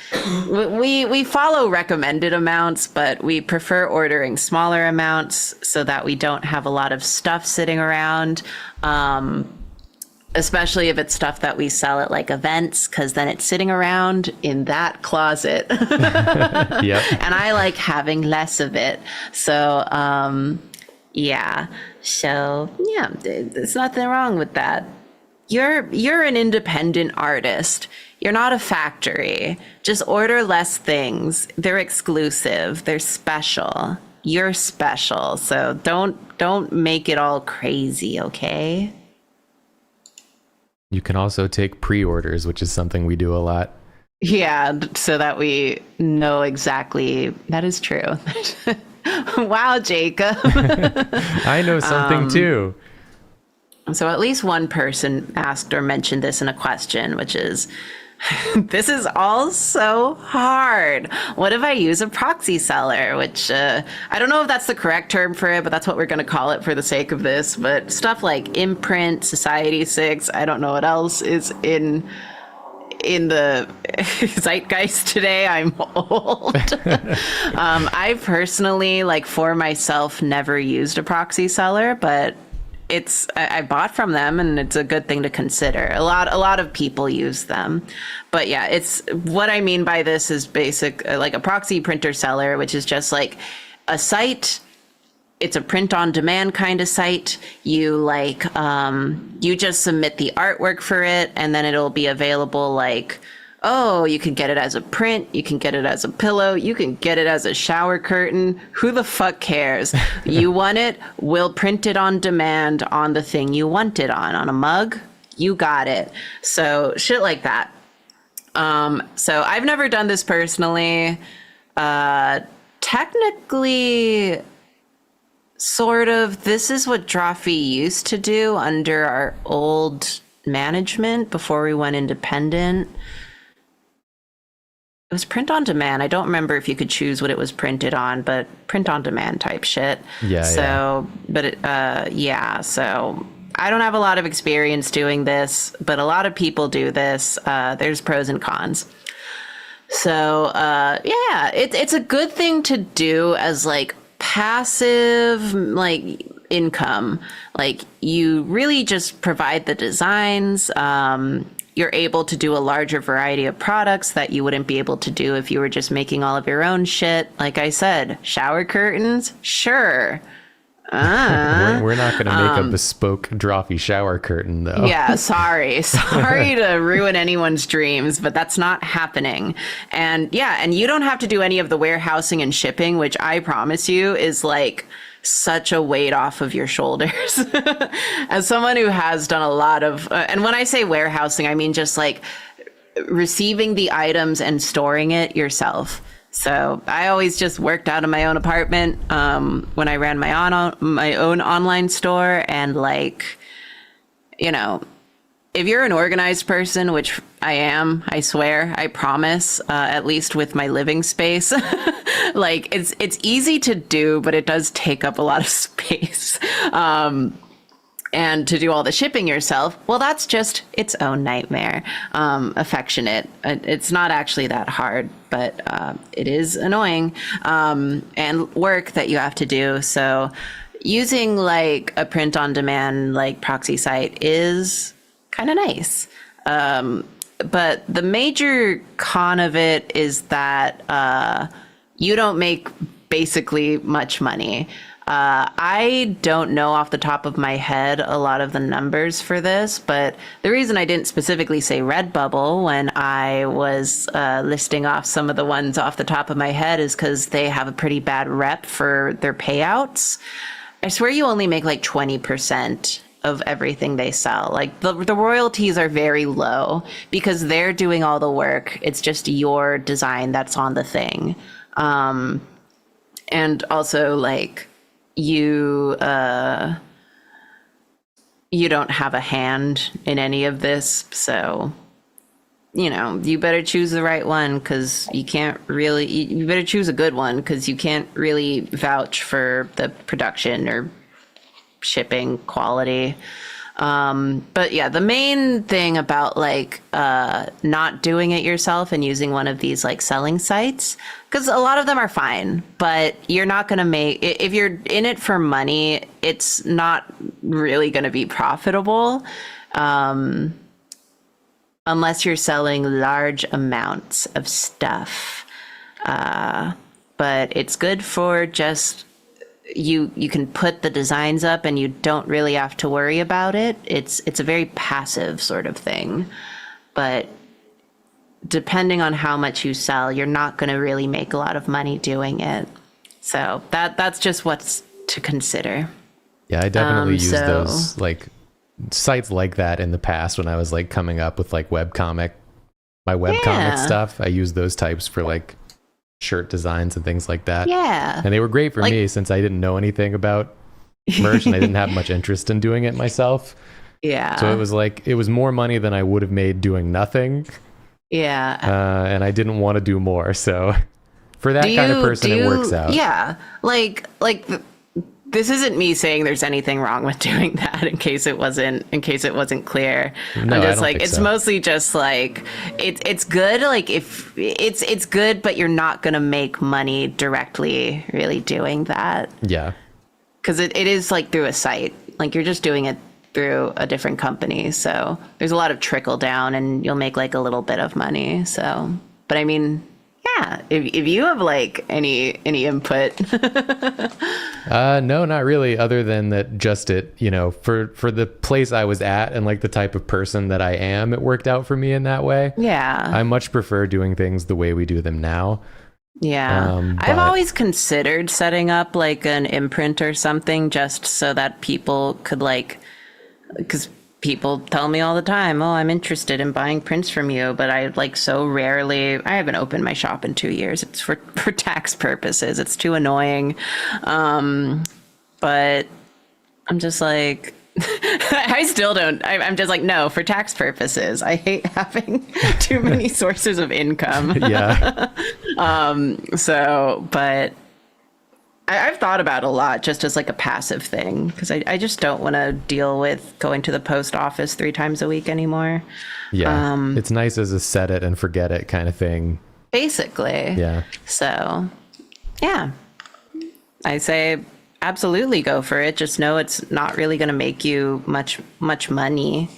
we follow recommended amounts, but we prefer ordering smaller amounts so that we don't have a lot of stuff sitting around, especially if it's stuff that we sell at like events, because then it's sitting around in that closet. Yep. And I like having less of it, so yeah. So, yeah, there's nothing wrong with that. You're an independent artist. You're not a factory. Just order less things. They're exclusive. They're special. You're special. So don't make it all crazy, okay? You can also take pre-orders, which is something we do a lot. Yeah, so that we know exactly. That is true. Wow, Jacob. I know something too. So at least one person asked or mentioned this in a question, which is, this is all so hard. What if I use a proxy seller? Which I don't know if that's the correct term for it, but that's what we're going to call it for the sake of this. But stuff like Imprint, Society 6, I don't know what else is in the zeitgeist today. I'm old. I personally, like, for myself, never used a proxy seller, but I bought from them, and it's a good thing to consider. A lot of people use them, but yeah, it's what I mean by this is basic, like a proxy printer seller, which is just like a site. It's a print on demand kind of site. You you just submit the artwork for it, and then it'll be available. Like, oh, you can get it as a print, you can get it as a pillow, you can get it as a shower curtain. Who the fuck cares? You want it, we'll print it on demand on the thing you want it on a mug, you got it. So shit like that. So I've never done this personally. Technically, sort of, this is what Drawfee used to do under our old management before we went independent. It was print on demand. I don't remember if you could choose what it was printed on, but print on demand type shit. Yeah. So, yeah. Yeah. So I don't have a lot of experience doing this, but a lot of people do this. There's pros and cons. So, yeah, it's a good thing to do as like passive, like, income. Like, you really just provide the designs. You're able to do a larger variety of products that you wouldn't be able to do if you were just making all of your own shit. Like I said, shower curtains, sure. We're not going to make a bespoke Drawfee shower curtain, though. Yeah, sorry to ruin anyone's dreams, but that's not happening. And yeah, and you don't have to do any of the warehousing and shipping, which I promise you is like such a weight off of your shoulders. As someone who has done a lot of, and when I say warehousing, I mean just like receiving the items and storing it yourself. So I always just worked out of my own apartment when I ran my own online store. And like, you know, if you're an organized person, which I am, I swear, I promise, at least with my living space, like it's easy to do, but it does take up a lot of space. And to do all the shipping yourself, well, that's just its own nightmare. Affectionate. It's not actually that hard, but it is annoying, and work that you have to do. So using like a print on demand, like proxy site is kind of nice. But the major con of it is that you don't make basically much money. I don't know off the top of my head a lot of the numbers for this, but the reason I didn't specifically say Redbubble when I was listing off some of the ones off the top of my head is because they have a pretty bad rep for their payouts. I swear you only make like 20% of everything they sell. Like the royalties are very low because they're doing all the work. It's just your design that's on the thing. And also like, you don't have a hand in any of this, so you know you better choose the right one, because you better choose a good one, because you can't really vouch for the production or shipping quality. But yeah, the main thing about like not doing it yourself and using one of these like selling sites, because a lot of them are fine, but you're not going to make, if you're in it for money, it's not really going to be profitable unless you're selling large amounts of stuff. But it's good for just you can put the designs up and you don't really have to worry about it. It's a very passive sort of thing. But depending on how much you sell, you're not going to really make a lot of money doing it. So that's just what's to consider. Yeah, I definitely used those like sites like that in the past when I was like coming up with like webcomic stuff. I used those types for like shirt designs and things like that. Yeah. And they were great for me since I didn't know anything about merch and I didn't have much interest in doing it myself. Yeah. So it was more money than I would have made doing nothing. Yeah. And I didn't want to do more. So for that kind of person, it works out. Yeah. This isn't me saying there's anything wrong with doing that in case it wasn't clear. No, I'm just I don't like, think it's so. mostly just like, it's good. Like if it's good, but you're not going to make money directly really doing that. Yeah. Cause it is like through a site, like you're just doing it through a different company. So there's a lot of trickle down and you'll make like a little bit of money. So, but I mean, yeah, if you have like any input. No, not really. Other than that, just for the place I was at and like the type of person that I am, it worked out for me in that way. Yeah. I much prefer doing things the way we do them now. Yeah. I've always considered setting up like an imprint or something just so that people could because people tell me all the time, oh, I'm interested in buying prints from you, but I haven't opened my shop in 2 years. It's for tax purposes. It's too annoying. But I'm just like, I still don't, I'm just like, no, for tax purposes. I hate having too many sources of income. Yeah. But I've thought about it a lot just as like a passive thing because I just don't want to deal with going to the post office 3 times a week anymore. Yeah. It's nice as a set it and forget it kind of thing. Basically. Yeah. So, yeah. I say absolutely go for it. Just know it's not really going to make you much money.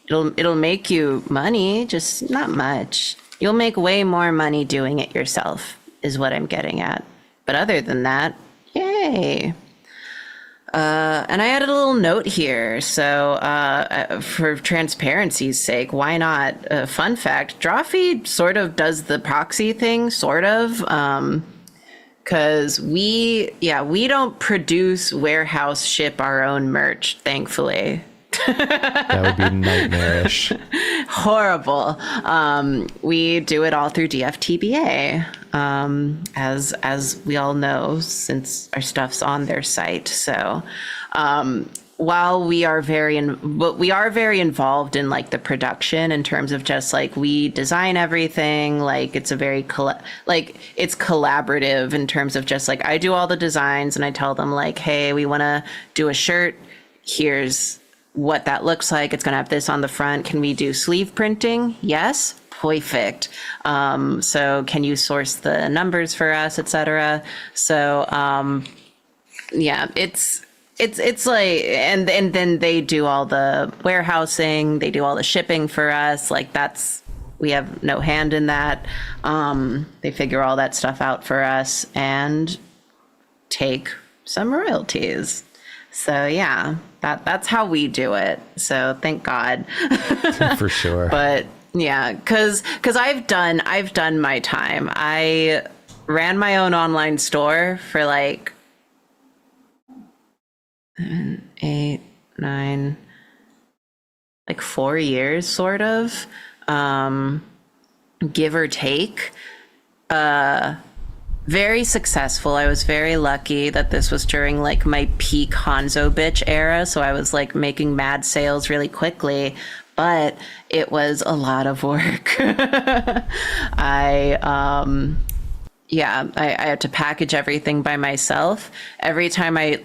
It'll make you money, just not much. You'll make way more money doing it yourself is what I'm getting at. But other than that, yay. And I added a little note here. So for transparency's sake, why not? Fun fact, Drawfee sort of does the proxy thing, sort of. Because we don't produce, warehouse, ship our own merch, thankfully. That would be nightmarish. Horrible. We do it all through DFTBA, as we all know, since our stuff's on their site. So, while we are very involved in like the production in terms of just like we design everything, like it's a very it's collaborative in terms of just like I do all the designs and I tell them like, hey, we want to do a shirt. Here's what that looks like. It's going to have this on the front. Can we do sleeve printing? Yes. Perfect. So can you source the numbers for us, etc. So, yeah, it's like, and then they do all the warehousing, they do all the shipping for us. Like we have no hand in that. They figure all that stuff out for us and take some royalties. So yeah, that's how we do it. So thank God. For sure. But yeah, cause I've done my time. I ran my own online store for like 7, 8, 9, like 4 years, sort of, give or take. Very successful. I was very lucky that this was during like my peak Hanzo bitch era. So I was like making mad sales really quickly, but it was a lot of work. I had to package everything by myself. Every time I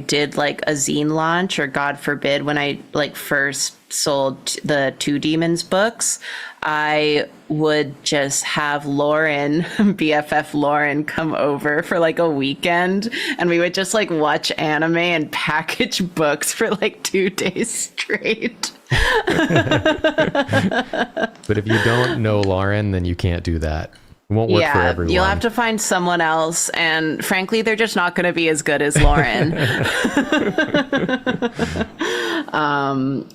did like a zine launch, or God forbid, when I like first sold the Two Demons books, I would just have Lauren, BFF Lauren, come over for like a weekend, and we would just like watch anime and package books for like 2 days straight. But if you don't know Lauren, then you can't do that. It won't work for everyone. You'll have to find someone else, and frankly, they're just not going to be as good as Lauren.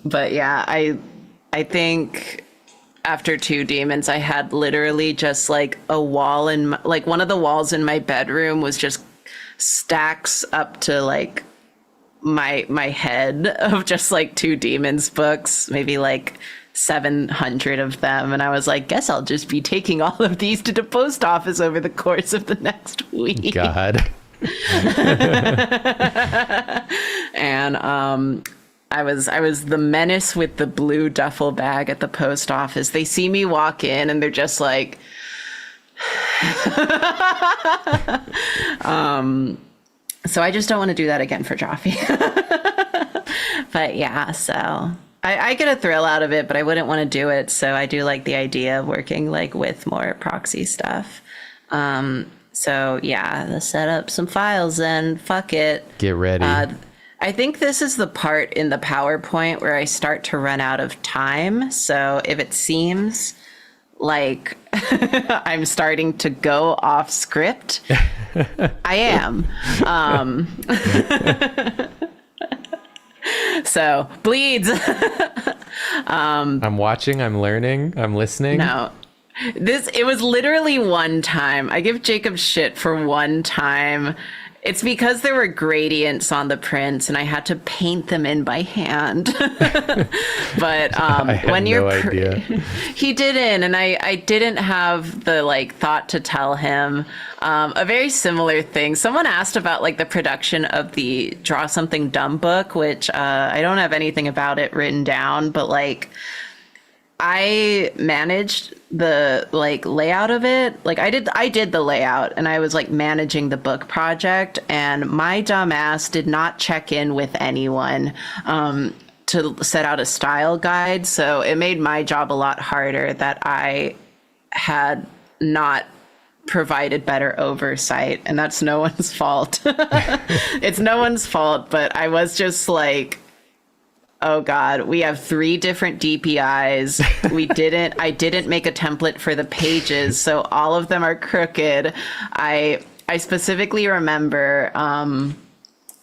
But yeah, I think after 2 demons, I had literally just like a wall in like one of the walls in my bedroom was just stacks up to like my head of just like 2 demons books, maybe like 700 of them. And I was like, guess I'll just be taking all of these to the post office over the course of the next week. God. And I was the menace with the blue duffel bag at the post office. They see me walk in and they're just like so I just don't want to do that again for Drawfee. But yeah, so I get a thrill out of it, but I wouldn't want to do it. So I do like the idea of working like with more proxy stuff. So yeah, let's set up some files then. Fuck it. Get ready. I think this is the part in the PowerPoint where I start to run out of time. So if it seems like I'm starting to go off script, I am. So bleeds. I'm watching, I'm learning, I'm listening. No, it was literally one time. I give Jacob shit for one time. It's because there were gradients on the prints and I had to paint them in by hand. But I had when you're no idea. He didn't, and I didn't have the like thought to tell him. A very similar thing. Someone asked about like the production of the Draw Something Dumb book, which I don't have anything about it written down, but like I managed the like layout of it. Like I did the layout and I was like managing the book project, and my dumb ass did not check in with anyone to set out a style guide. So it made my job a lot harder that I had not provided better oversight, and that's no one's fault. It's no one's fault, but I was just like, oh God, we have 3 different DPIs. I didn't make a template for the pages, so all of them are crooked. I specifically remember,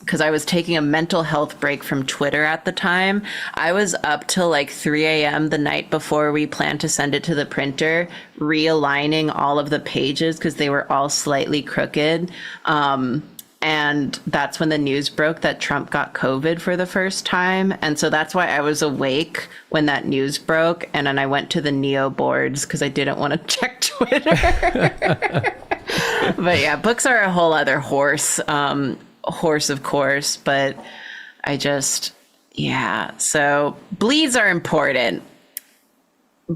because I was taking a mental health break from Twitter at the time. I was up till like 3 a.m. the night before we planned to send it to the printer, realigning all of the pages because they were all slightly crooked. And that's when the news broke that Trump got COVID for the first time. And so that's why I was awake when that news broke. And then I went to the Neo boards because I didn't want to check Twitter. But yeah, books are a whole other horse, of course. But I just, yeah. So bleeds are important.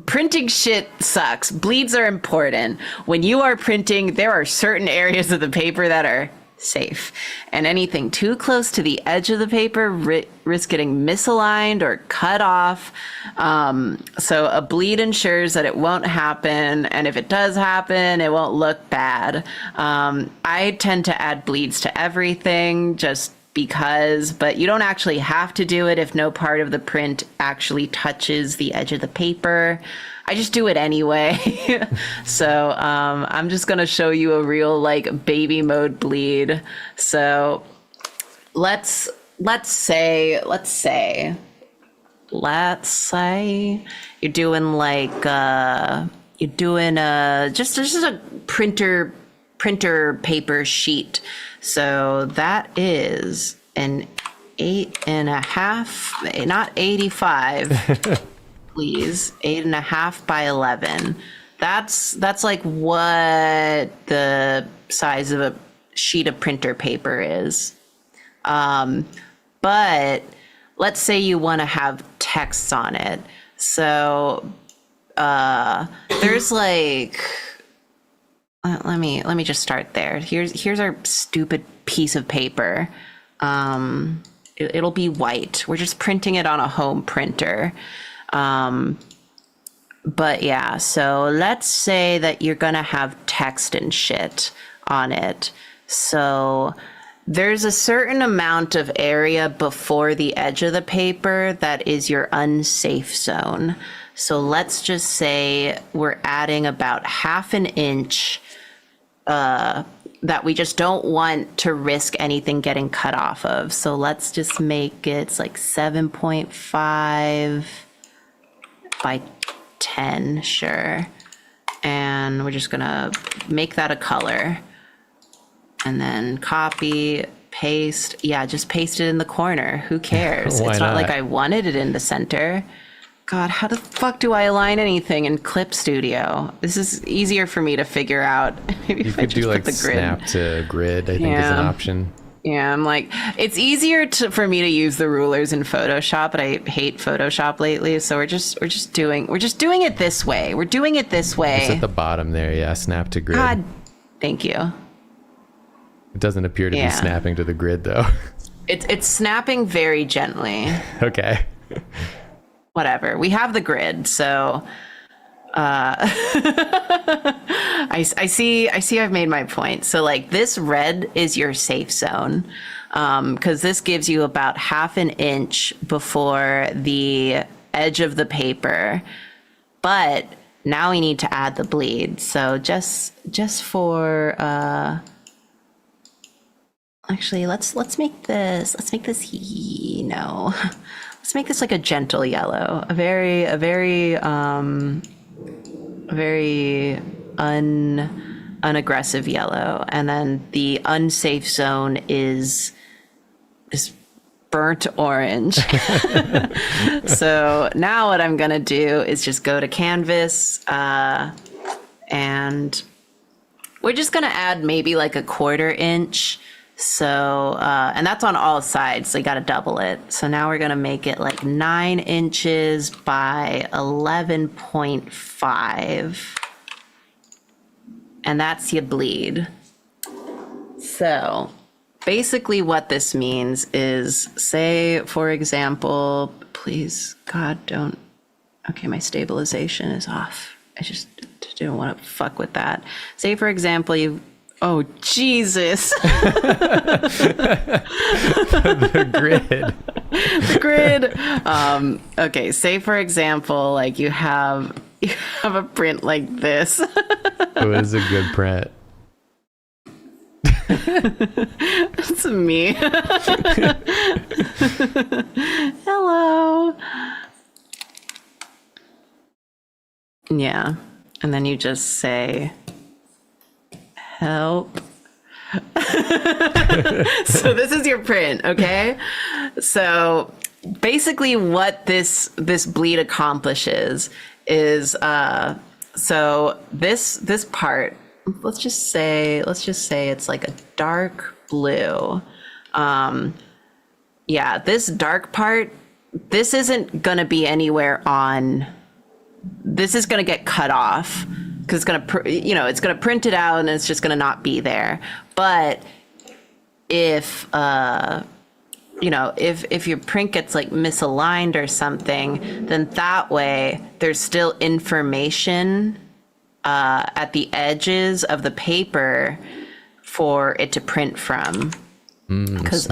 Printing shit sucks. Bleeds are important. When you are printing, there are certain areas of the paper that are safe, and anything too close to the edge of the paper risk getting misaligned or cut off. So a bleed ensures that it won't happen, and if it does happen, it won't look bad. I tend to add bleeds to everything just because, but you don't actually have to do it if no part of the print actually touches the edge of the paper. I just do it anyway. So I'm just going to show you a real like baby mode bleed. So let's say you're doing like just a printer paper sheet. So that is an 8.5, not 85. Please, 8.5 by 11. That's like what the size of a sheet of printer paper is. But let's say you want to have texts on it. So there's like, let me just start there. Here's our stupid piece of paper. It'll be white. We're just printing it on a home printer. But yeah, so let's say that you're going to have text and shit on it. So there's a certain amount of area before the edge of the paper that is your unsafe zone. So let's just say we're adding about 1/2 inch that we just don't want to risk anything getting cut off of. So let's just make it like 7.5 by 10, sure. And we're just gonna make that a color. And then copy, paste. Yeah, just paste it in the corner. Who cares? Why It's not like not? I wanted it in the center. God, how the fuck do I align anything in Clip Studio? This is easier for me to figure out. Maybe You if I could just do like put the grid. snap to grid, I think is an Yeah. option. Yeah, I'm like, it's easier for me to use the rulers in Photoshop, but I hate Photoshop lately. So we're just doing it this way. We're doing it this It's way. at the bottom there, yeah, snap to grid. God, thank you. It doesn't appear to Yeah. be snapping to the grid though. It's snapping very gently. Okay. Whatever. We have the grid, so I see I've made my point. So like this red is your safe zone, because this gives you about 1/2 inch before the edge of the paper. But now we need to add the bleed. So just for actually let's make this no. Let's make this like a gentle yellow, a very unaggressive yellow, and then the unsafe zone is burnt orange. So now what I'm gonna do is just go to canvas, and we're just gonna add maybe like 1/4 inch. So, and that's on all sides, so you got to double it. So now we're going to make it like 9 inches by 11.5. And that's your bleed. So basically what this means is, say, for example, please, God, don't, okay, my stabilization is off. I just didn't want to fuck with that. Say, for example, oh, Jesus. The grid. The grid. Okay, say for example, like you have a print like this. It was a good print. It's me. Hello. Yeah, and then you just say, help. So this is your print, okay? So basically what this bleed accomplishes is so this part, let's just say it's like a dark blue. Yeah, this dark part, this isn't gonna be anywhere on, this is gonna get cut off, because it's gonna, it's gonna print it out and it's just gonna not be there. But if if your print gets like misaligned or something, then that way there's still information at the edges of the paper for it to print from. Because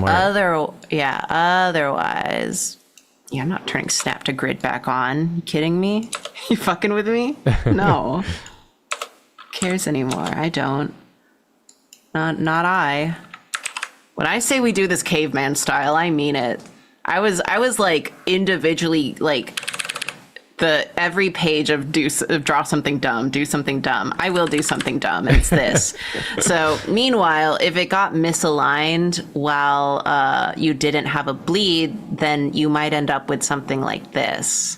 otherwise, I'm not turning snap to grid back on. You kidding me? You fucking with me? No. Cares anymore? I don't. Not I. When I say we do this caveman style, I mean it. I was like individually like every page of draw something dumb, do something dumb. I will do something dumb, and it's this. So meanwhile, if it got misaligned while you didn't have a bleed, then you might end up with something like this.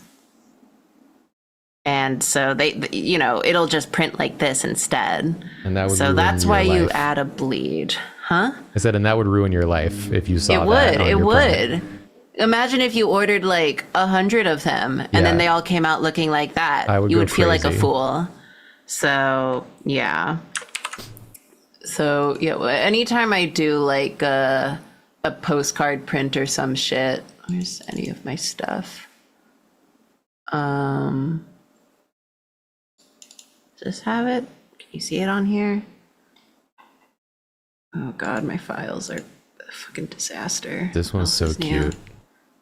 And so it'll just print like this instead. And that would so ruin that's your why you life. add a bleed. Huh? I said, and that would ruin your life if you saw It that. would. On It your would. print. Imagine if you ordered like 100 of them and Yeah. then they all came out looking like that. I would You go would feel like a crazy. fool. So, yeah. So, yeah, anytime I do like a postcard print or some shit, where's any of my stuff? Just have it. Can you see it on here? Oh God, my files are a fucking disaster. This one's What so else is new? cute.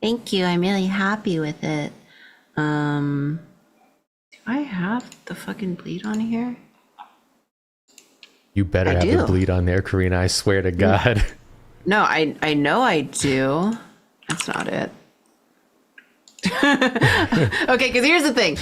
Thank you. I'm really happy with it. I have the fucking bleed on here? You better have the bleed on there, Karina. I swear to God. No, I know I do. That's not it. Okay, because here's the thing.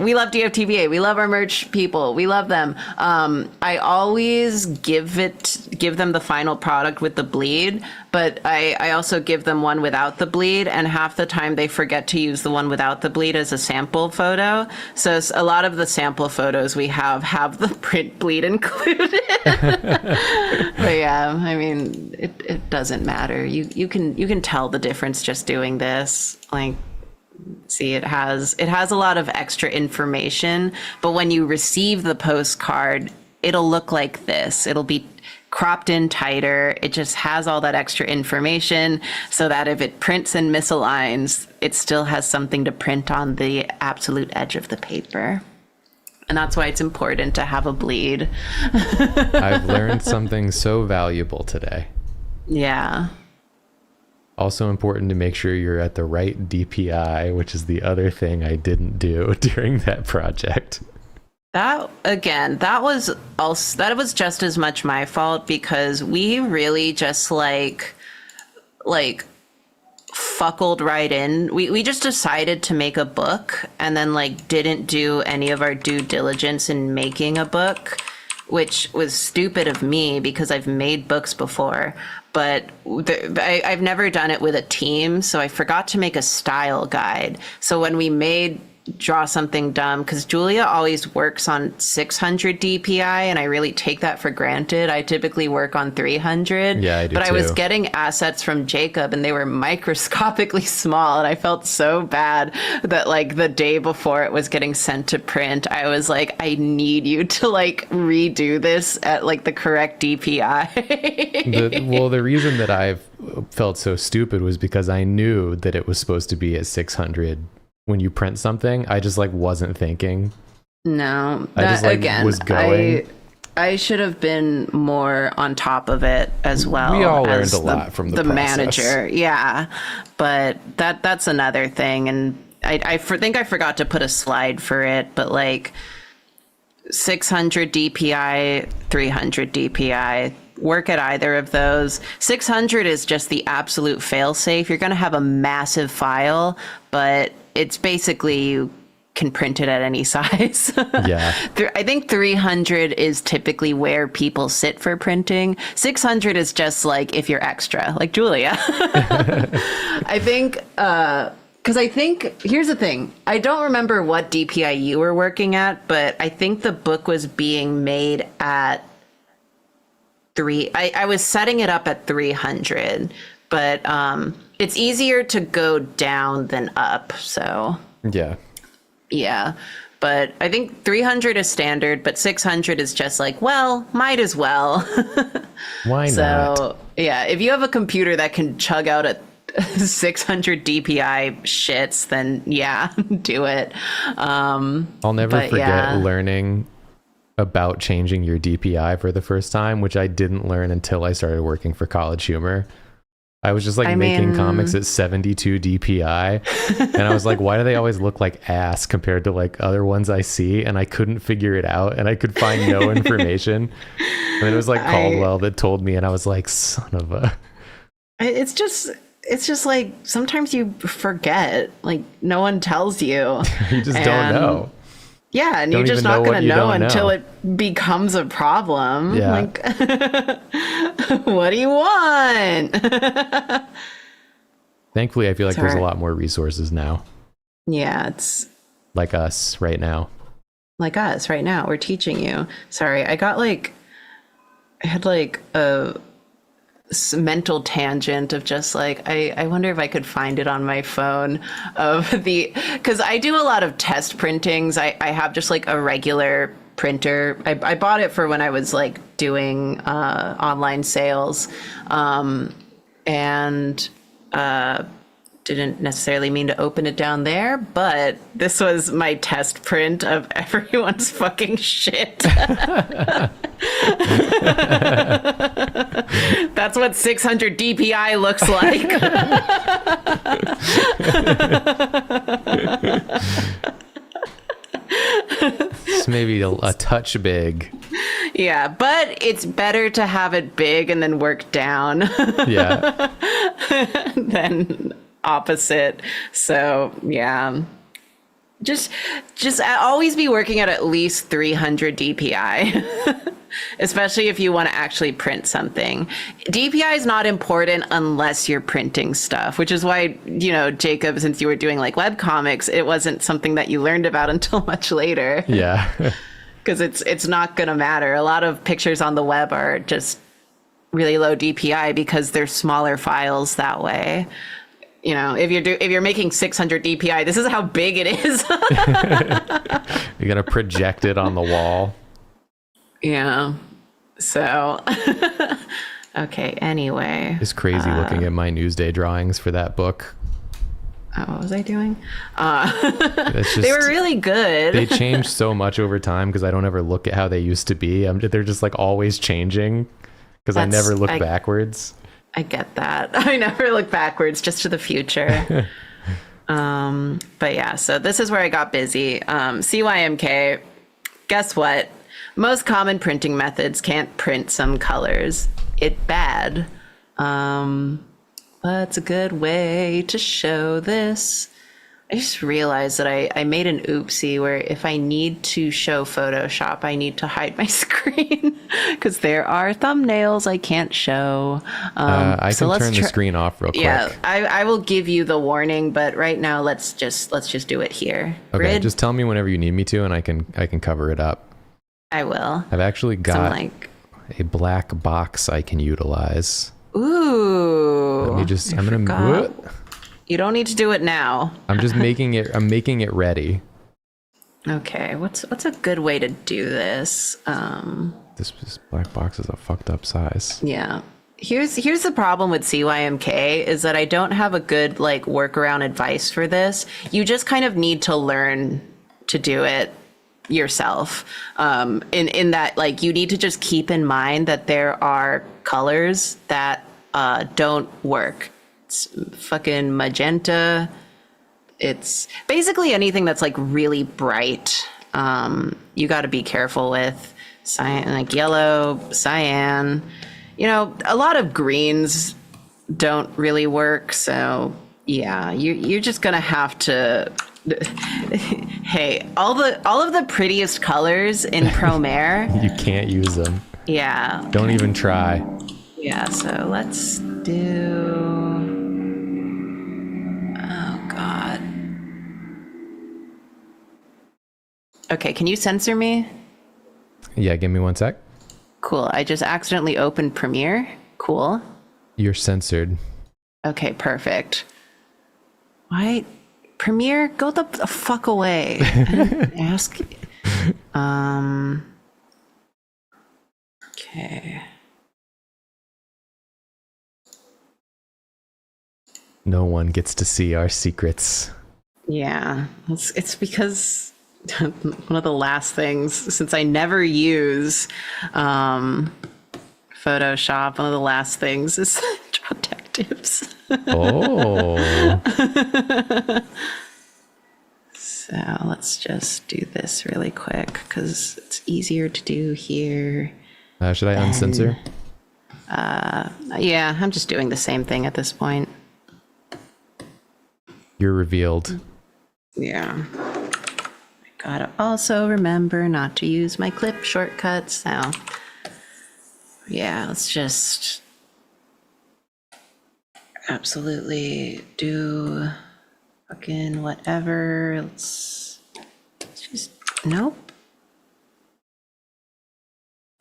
We love DFTBA. We love our merch people. We love them. I always give them the final product with the bleed, but I also give them one without the bleed, and half the time they forget to use the one without the bleed as a sample photo. So a lot of the sample photos we have the print bleed included. But yeah, I mean, it doesn't matter. You can tell the difference just doing this. Like, see, it has a lot of extra information, but when you receive the postcard, it'll look like this. It'll be cropped in tighter. It just has all that extra information so that if it prints and misaligns, it still has something to print on the absolute edge of the paper. And that's why it's important to have a bleed. I've learned something so valuable today. Yeah. Also important to make sure you're at the right DPI, which is the other thing I didn't do during that project. That was just as much my fault, because we really just like fuckled right in. We just decided to make a book and then like didn't do any of our due diligence in making a book, which was stupid of me because I've made books before, but I've never done it with a team. So I forgot to make a style guide. So when we made Draw Something Dumb, because Julia always works on 600 DPI and I really take that for granted. I typically work on 300. Yeah, I do but too. I was getting assets from Jacob and they were microscopically small, and I felt so bad that like the day before it was getting sent to print, I was like, I need you to like redo this at like the correct DPI. The reason that I've felt so stupid was because I knew that it was supposed to be at 600 when you print something. I just like wasn't thinking. No, I just like again, was going. I should have been more on top of it as well. We all as learned a lot from the process. Manager. Yeah, but that's another thing. And I think I forgot to put a slide for it, but like 600 DPI, 300 DPI, work at either of those. 600 is just the absolute fail safe. You're going to have a massive file, but it's basically you can print it at any size. Yeah. I think 300 is typically where people sit for printing. 600 is just like if you're extra, like Julia. I think, because I think, here's the thing. I don't remember what DPI you were working at, but I think the book was being made at I was setting it up at 300, but it's easier to go down than up. So yeah, but I think 300 is standard, but 600 is just like, well, might as well. Why not? So yeah, if you have a computer that can chug out at 600 DPI shits, then yeah, do it. I'll never forget learning about changing your DPI for the first time, which I didn't learn until I started working for College Humor. I was just like making comics at 72 DPI, and I was like, why do they always look like ass compared to like other ones I see? And I couldn't figure it out, and I could find no information. And then it was like Caldwell that told me, and I was like, son of a... It's just like sometimes you forget, like no one tells you. You just don't know. Yeah, and you're just not going to know until it becomes a problem. Yeah. Like, what do you want? Thankfully, I feel like there's a lot more resources now. Yeah, it's... Like us right now. Like us right now. We're teaching you. Sorry, I had like a mental tangent of just like, I wonder if I could find it on my phone of because I do a lot of test printings. I have just like a regular printer. I bought it for when I was like doing online sales, and didn't necessarily mean to open it down there, but this was my test print of everyone's fucking shit. That's what 600 DPI looks like. be a touch big. Yeah, but it's better to have it big and then work down Yeah. than opposite. So yeah, just always be working at least 300 DPI, especially if you want to actually print something. DPI is not important unless you're printing stuff, which is why, Jacob, since you were doing like webcomics, it wasn't something that you learned about until much later. Yeah. Because it's not going to matter. A lot of pictures on the web are just really low DPI because they're smaller files that way. If you're making 600 DPI, this is how big it is. You're going to project it on the wall. Yeah. So, okay. Anyway. It's crazy looking at my Newsday drawings for that book. What was I doing? It's just, they were really good. They changed so much over time because I don't ever look at how they used to be. They're just like always changing because I never look backwards. I get that. I never look backwards, just to the future. But yeah, so this is where I got busy. CYMK, guess what? Most common printing methods can't print some colors. It's bad. But it's a good way to show this. I just realized that I made an oopsie where if I need to show Photoshop, I need to hide my screen because there are thumbnails I can't show. I can turn the screen off real quick. Yeah, I will give you the warning, but right now let's just do it here. Okay, Grid? just tell me whenever you need me to, and I can cover it up. I will. I've actually got a black box I can utilize. Ooh. Let me just. I'm gonna. You don't need to do it now. I'm just making it. I'm making it ready. Okay. What's a good way to do this? This black box is a fucked up size. Yeah. Here's the problem with CYMK is that I don't have a good workaround advice for this. You just kind of need to learn to do it yourself. In that you need to just keep in mind that there are colors that don't work. It's fucking magenta. It's basically anything that's really bright. You got to be careful with cyan, yellow, cyan. A lot of greens don't really work. So yeah, you're just gonna have to. Hey, all of the prettiest colors in Promare. You can't use them. Yeah. Don't even try. Yeah. So let's do. Oh God. Okay, can you censor me? Yeah, give me 1 sec. Cool. I just accidentally opened Premiere. Cool. You're censored. Okay, perfect. Why? Premiere, go the fuck away. I didn't ask. Okay. No one gets to see our secrets. Yeah, it's because one of the last things, since I never use Photoshop, one of the last things is draw tips. Oh. So let's just do this really quick because it's easier to do here. Should I uncensor? Yeah, I'm just doing the same thing at this point. You're revealed. Yeah. I gotta also remember not to use my clip shortcuts. So yeah, let's just absolutely do fucking whatever. Let's just, nope.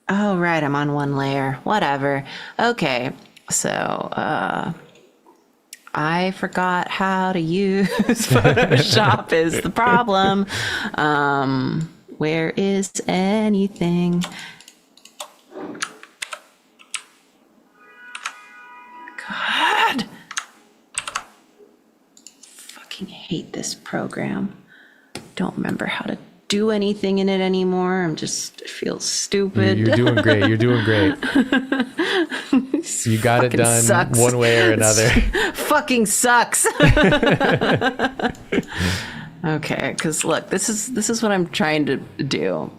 Oh, right, I'm on one layer. Whatever. Okay, so I forgot how to use Photoshop is the problem. Where is anything? God. Fucking hate this program. Don't remember how to do anything in it anymore. I feel stupid. You're doing great. You're doing great. You got it done sucks. One way or another. Fucking sucks. Okay, because look, this is what I'm trying to do.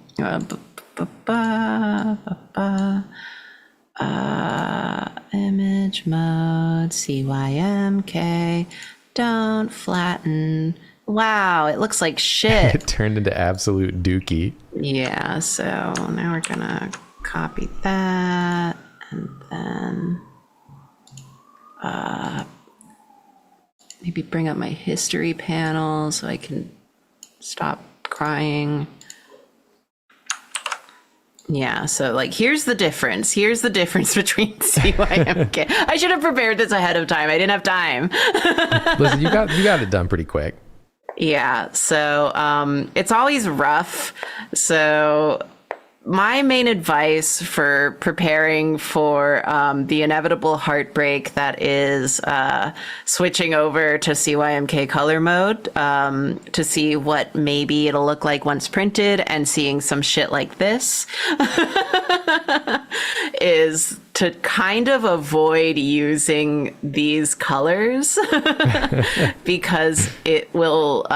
Image mode, CYMK, don't flatten. Wow, it looks like shit. It turned into absolute dookie. Yeah, so now we're gonna copy that and then maybe bring up my history panel so I can stop crying. Yeah, so like here's the difference. Here's the difference between CYMK. I should have prepared this ahead of time. I didn't have time. Listen, you got it done pretty quick. Yeah, so it's always rough. So my main advice for preparing for the inevitable heartbreak that is switching over to CYMK color mode to see what maybe it'll look like once printed and seeing some shit like this is to kind of avoid using these colors because it will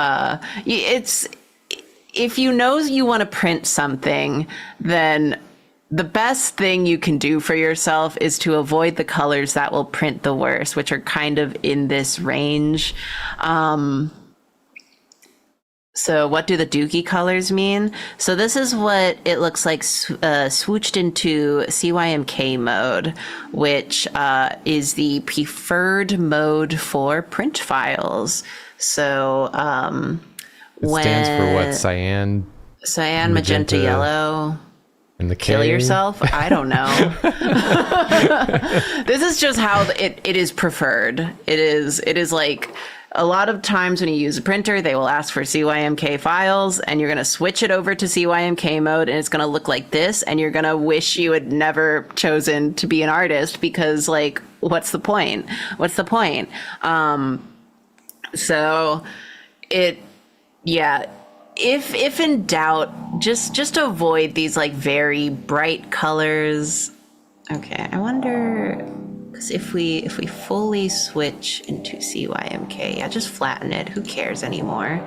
if you know you want to print something, then the best thing you can do for yourself is to avoid the colors that will print the worst, which are kind of in this range. So what do the dookie colors mean? So this is what it looks like swooshed into CYMK mode, which is the preferred mode for print files. So It stands for what? Cyan, magenta, yellow. And the Kill K? yourself? I don't know. This is just how it is preferred. It is like a lot of times when you use a printer, they will ask for CYMK files and you're going to switch it over to CYMK mode and it's going to look like this. And you're going to wish you had never chosen to be an artist because like, what's the point? What's the point? Yeah, if in doubt, just avoid these like very bright colors. Okay, I wonder, because if we fully switch into CYMK, yeah, just flatten it. Who cares anymore?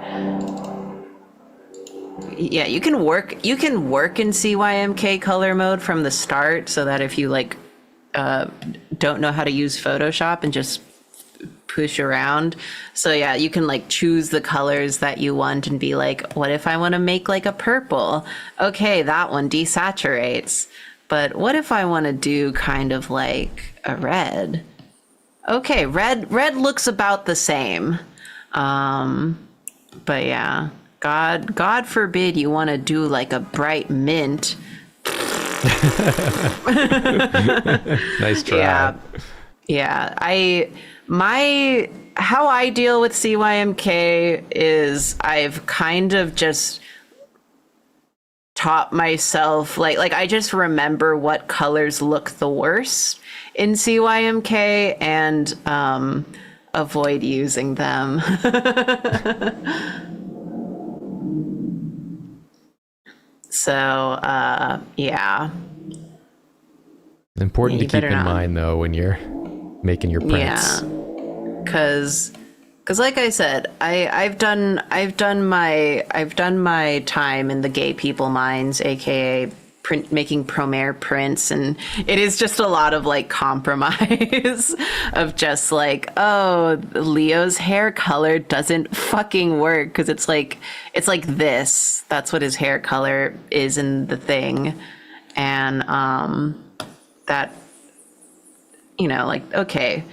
Yeah, you can work in CYMK color mode from the start, so that if you like don't know how to use Photoshop and just push around. So yeah, you can like choose the colors that you want and be like, what if I want to make like a purple? Okay, that one desaturates. But what if I want to do kind of like a red? Okay, red looks about the same. But yeah, God forbid you want to do like a bright mint. Nice try. Yeah. How I deal with CYMK is I've kind of just taught myself, like I just remember what colors look the worst in CYMK and avoid using them. So, yeah. Important to keep in mind though when you're making your prints. Yeah. Cause like I said, I've done my time in the gay people minds, aka making Promare prints, and it is just a lot of like compromise of just like, oh, Leo's hair color doesn't fucking work because it's like this. That's what his hair color is in the thing, and that, you know, like, okay.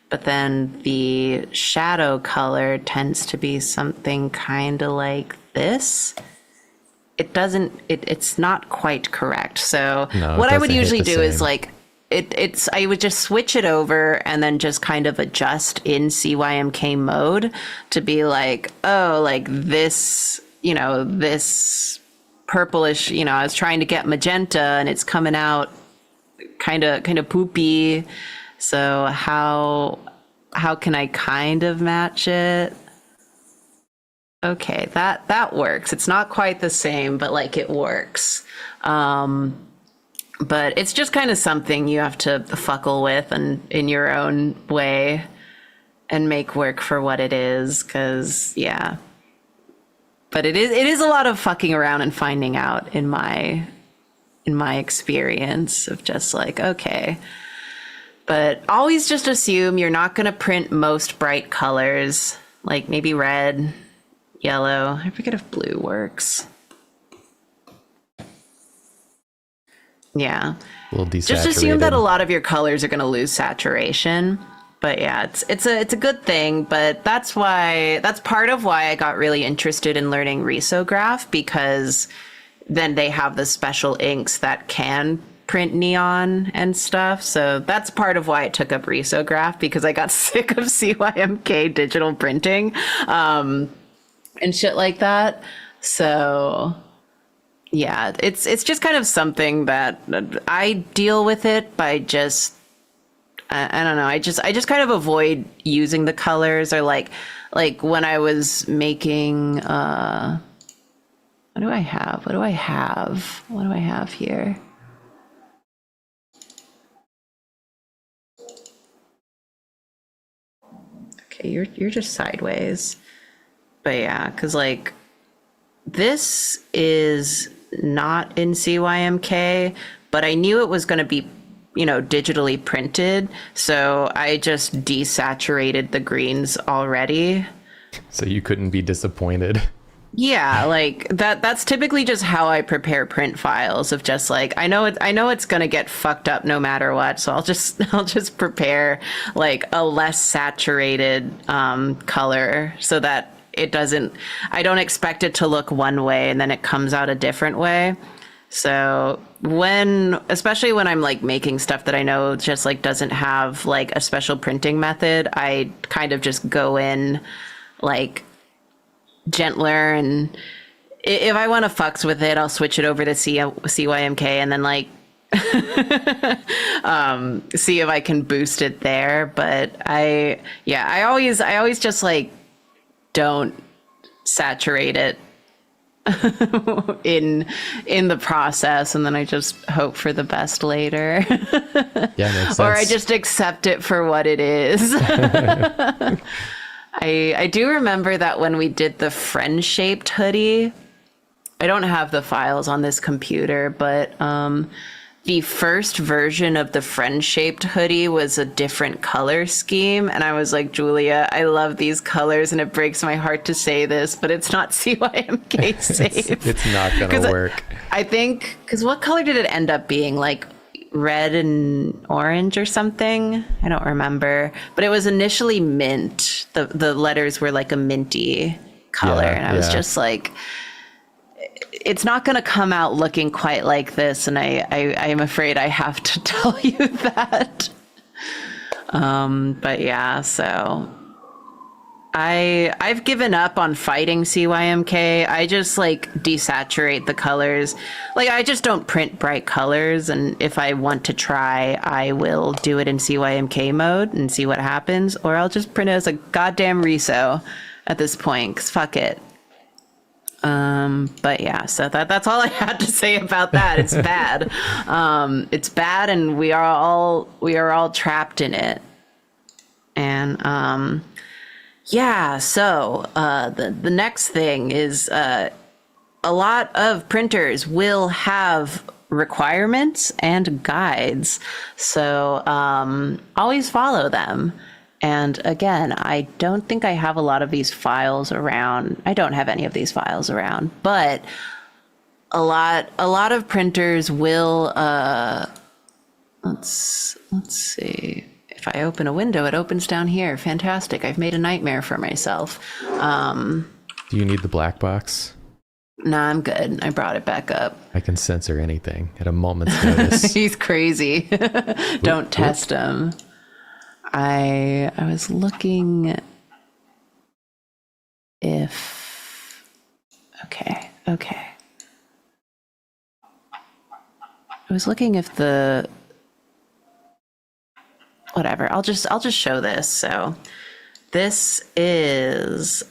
But then the shadow color tends to be something kind of like this. It's not quite correct. So what I would usually do is like, I would just switch it over and then just kind of adjust in CYMK mode to be like, oh, like this, you know, this purplish, you know, I was trying to get magenta and it's coming out kind of poopy. So how can I kind of match it? Okay, that works. It's not quite the same, but like it works. But it's just kind of something you have to fuckle with and in your own way and make work for what it is. 'Cause yeah. But it is a lot of fucking around and finding out in my experience of just like, okay. But always just assume you're not going to print most bright colors, like maybe red, yellow. I forget if blue works. Yeah. A little desaturated. Just assume that a lot of your colors are going to lose saturation. But yeah, it's a good thing. But that's part of why I got really interested in learning risograph, because then they have the special inks that can print neon and stuff. So that's part of why I took up risograph, because I got sick of CYMK digital printing and shit like that. So yeah, it's just kind of something that I deal with it by just, I don't know. I just kind of avoid using the colors, or like when I was making, what do I have here? Okay, you're just sideways. But yeah, because like this is not in CYMK, but I knew it was going to be, digitally printed. So I just desaturated the greens already. So you couldn't be disappointed. Yeah, like that's typically just how I prepare print files, of just like, I know it's going to get fucked up no matter what. So I'll just prepare like a less saturated color, so that I don't expect it to look one way and then it comes out a different way. So especially when I'm like making stuff that I know just like doesn't have like a special printing method, I kind of just go in like gentler, and if I want to fucks with it, I'll switch it over to CYMK and then like see if I can boost it there. But I always just like don't saturate it in the process, and then I just hope for the best later. Yeah, makes sense. Or I just accept it for what it is. I do remember that when we did the friend-shaped hoodie, I don't have the files on this computer, but the first version of the friend-shaped hoodie was a different color scheme. And I was like, Julia, I love these colors, and it breaks my heart to say this, but it's not CYMK safe. It's not going to work. I think, because what color did it end up being? Like red and orange or something? I don't remember. But it was initially mint. The letters were like a minty color. Yeah, and I was just like, it's not going to come out looking quite like this, and I am afraid I have to tell you that. But yeah, so I've given up on fighting CYMK. I just like desaturate the colors. Like I just don't print bright colors, and if I want to try, I will do it in CYMK mode and see what happens, or I'll just print it as a goddamn reso at this point, 'cause fuck it. But yeah, so that's all I had to say about that. It's bad. It's bad, and we are all trapped in it. And yeah, so the next thing is a lot of printers will have requirements and guides. So always follow them. And again, I don't think I have a lot of these files around. I don't have any of these files around, but a lot of printers will, let's see. If I open a window, it opens down here. Fantastic. I've made a nightmare for myself. Do you need the black box? Nah, I'm good. I brought it back up. I can censor anything at a moment's notice. He's crazy. Don't test him. I was looking if, okay. I was looking if whatever, I'll just show this. So this is,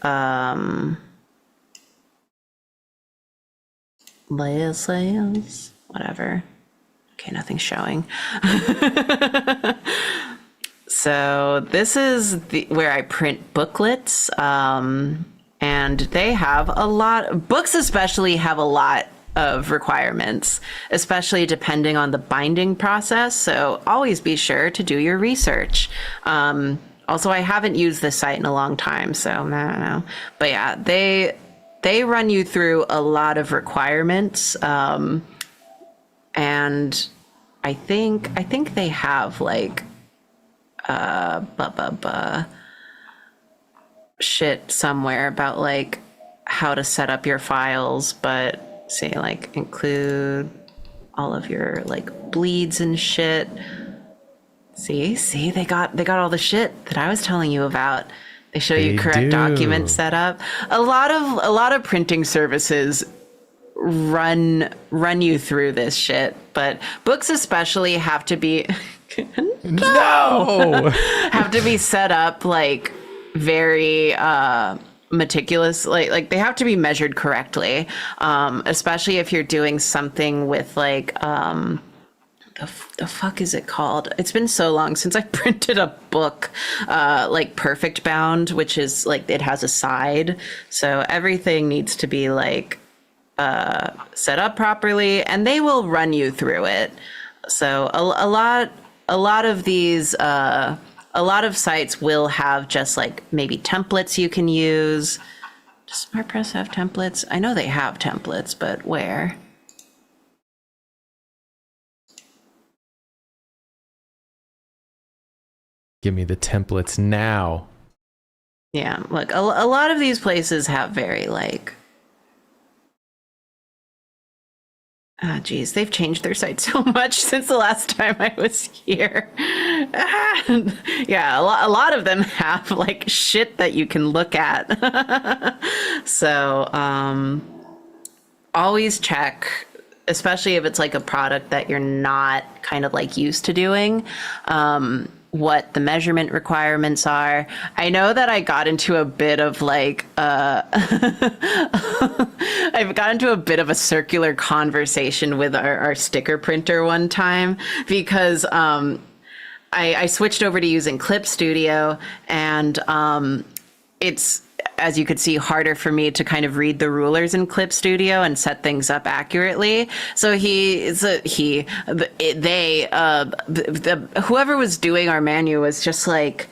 layers, whatever. Okay, nothing's showing. So this is where I print booklets. And they have a lot, books especially have a lot of requirements, especially depending on the binding process. So always be sure to do your research. Also, I haven't used this site in a long time, so I don't know. But yeah, they run you through a lot of requirements. And I think they have like shit somewhere about like how to set up your files, but say like include all of your like bleeds and shit. See, they got all the shit that I was telling you about. They show you correct document setup. A lot of printing services run you through this shit, but books especially have to be No. have to be set up like very meticulous, like they have to be measured correctly, especially if you're doing something with like the fuck is it called? It's been so long since I printed a book, like perfect bound, which is like it has a side, so everything needs to be like set up properly, and they will run you through it. So a lot of these a lot of sites will have just like maybe templates you can use. Does SmartPress have templates? I know they have templates, but where? Give me the templates now. Yeah, look, a lot of these places have very like, geez, they've changed their site so much since the last time I was here. Yeah, a lot of them have like shit that you can look at. So always check, especially if it's like a product that you're not kind of like used to doing, what the measurement requirements are. I know that I got into a bit of like I've got into a bit of a circular conversation with our sticker printer one time, because I switched over to using Clip Studio, and it's, as you could see, harder for me to kind of read the rulers in Clip Studio and set things up accurately. So whoever was doing our menu was just like,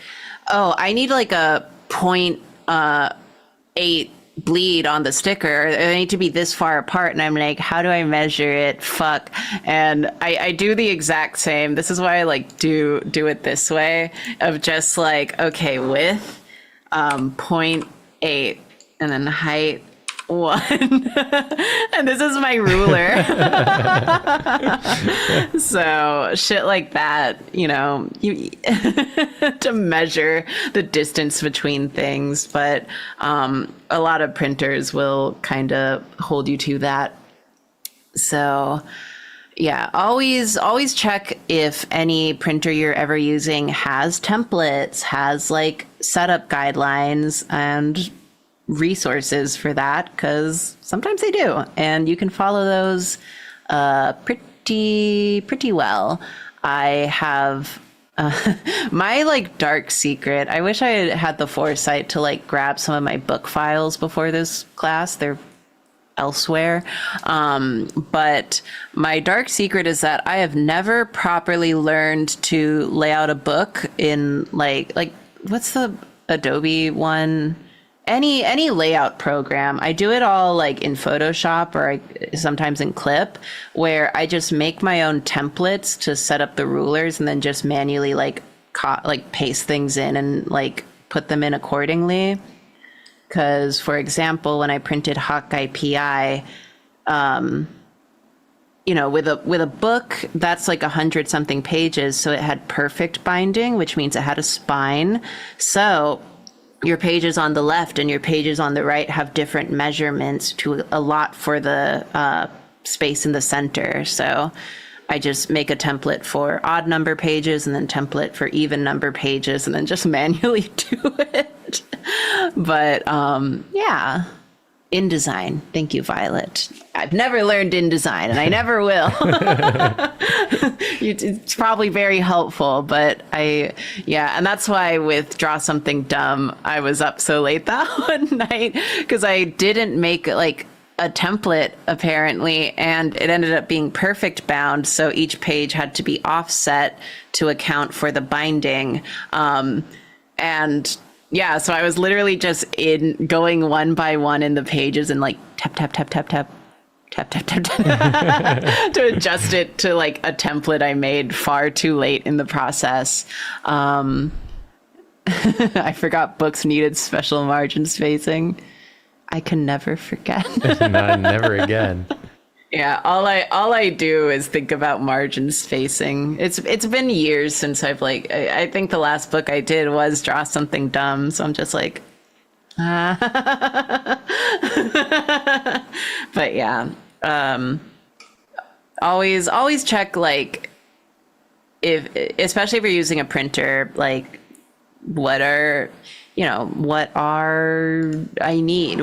oh, I need like a 0.8 bleed on the sticker. They need to be this far apart. And I'm like, how do I measure it? Fuck. And I do the exact same. This is why I like do it this way, of just like, okay, width, 0.8, and then height 1. And this is my ruler. So shit like that, you know, you to measure the distance between things. But a lot of printers will kind of hold you to that. So yeah, always check if any printer you're ever using has templates, has like setup guidelines and resources for that, because sometimes they do, and you can follow those pretty well. I have my like dark secret. I wish I had the foresight to like grab some of my book files before this class. They're elsewhere. But my dark secret is that I have never properly learned to lay out a book in like what's the Adobe one? Any layout program. I do it all like in Photoshop, or sometimes in Clip, where I just make my own templates to set up the rulers, and then just manually like paste things in and like put them in accordingly. Because, for example, when I printed Hawkeye PI, you know, with a book that's like 100-something pages, so it had perfect binding, which means it had a spine. So your pages on the left and your pages on the right have different measurements to allot for the space in the center. So I just make a template for odd number pages, and then template for even number pages, and then just manually do it. But yeah, InDesign. Thank you, Violet. I've never learned InDesign, and I never will. It's probably very helpful, but and that's why with Draw Something Dumb, I was up so late that one night, because I didn't make like a template apparently, and it ended up being perfect bound, so each page had to be offset to account for the binding. So I was literally just going one by one in the pages and like tap, tap, tap, tap, tap, tap, tap, tap, tap to adjust it to like a template I made far too late in the process. I forgot books needed special margin spacing. I can never forget. No, never again. Yeah, all I do is think about margin spacing. It's been years since I've like I think the last book I did was Draw Something Dumb, so I'm just like but yeah. Always check like especially if you're using a printer, like what are I need?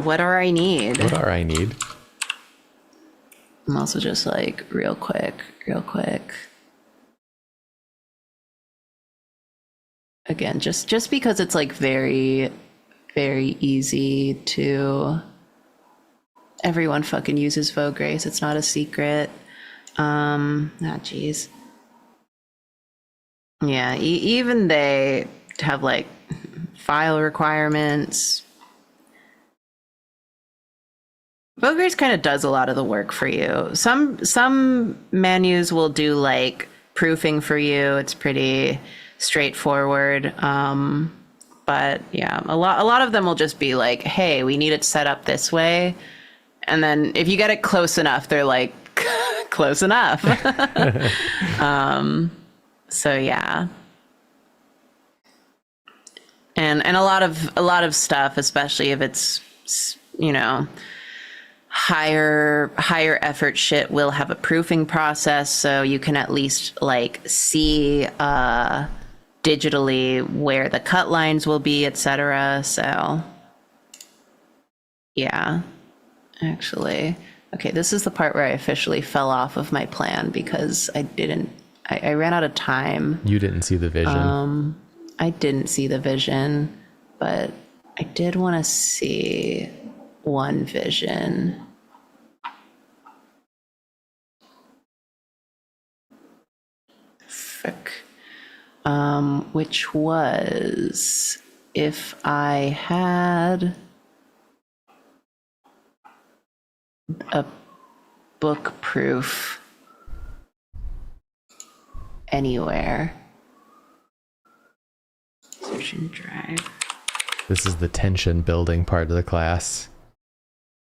I'm also just like real quick. Again, just because it's like very, very easy to, everyone fucking uses Vogue Grace. It's not a secret. Geez. Yeah, even they have like file requirements. Vogue Grace kind of does a lot of the work for you. Some menus will do like proofing for you. It's pretty straightforward. But yeah, a lot of them will just be like, hey, we need it set up this way. And then if you get it close enough, they're like, close enough. So yeah. And a lot of stuff, especially if it's, higher effort shit, will have a proofing process, so you can at least like see digitally where the cut lines will be, etc. So yeah, actually, okay, this is the part where I officially fell off of my plan because I ran out of time. You didn't see the vision. I didn't see the vision, but I did want to see one vision. Frick. Which was if I had a book proof anywhere. Search and drive. This is the tension building part of the class.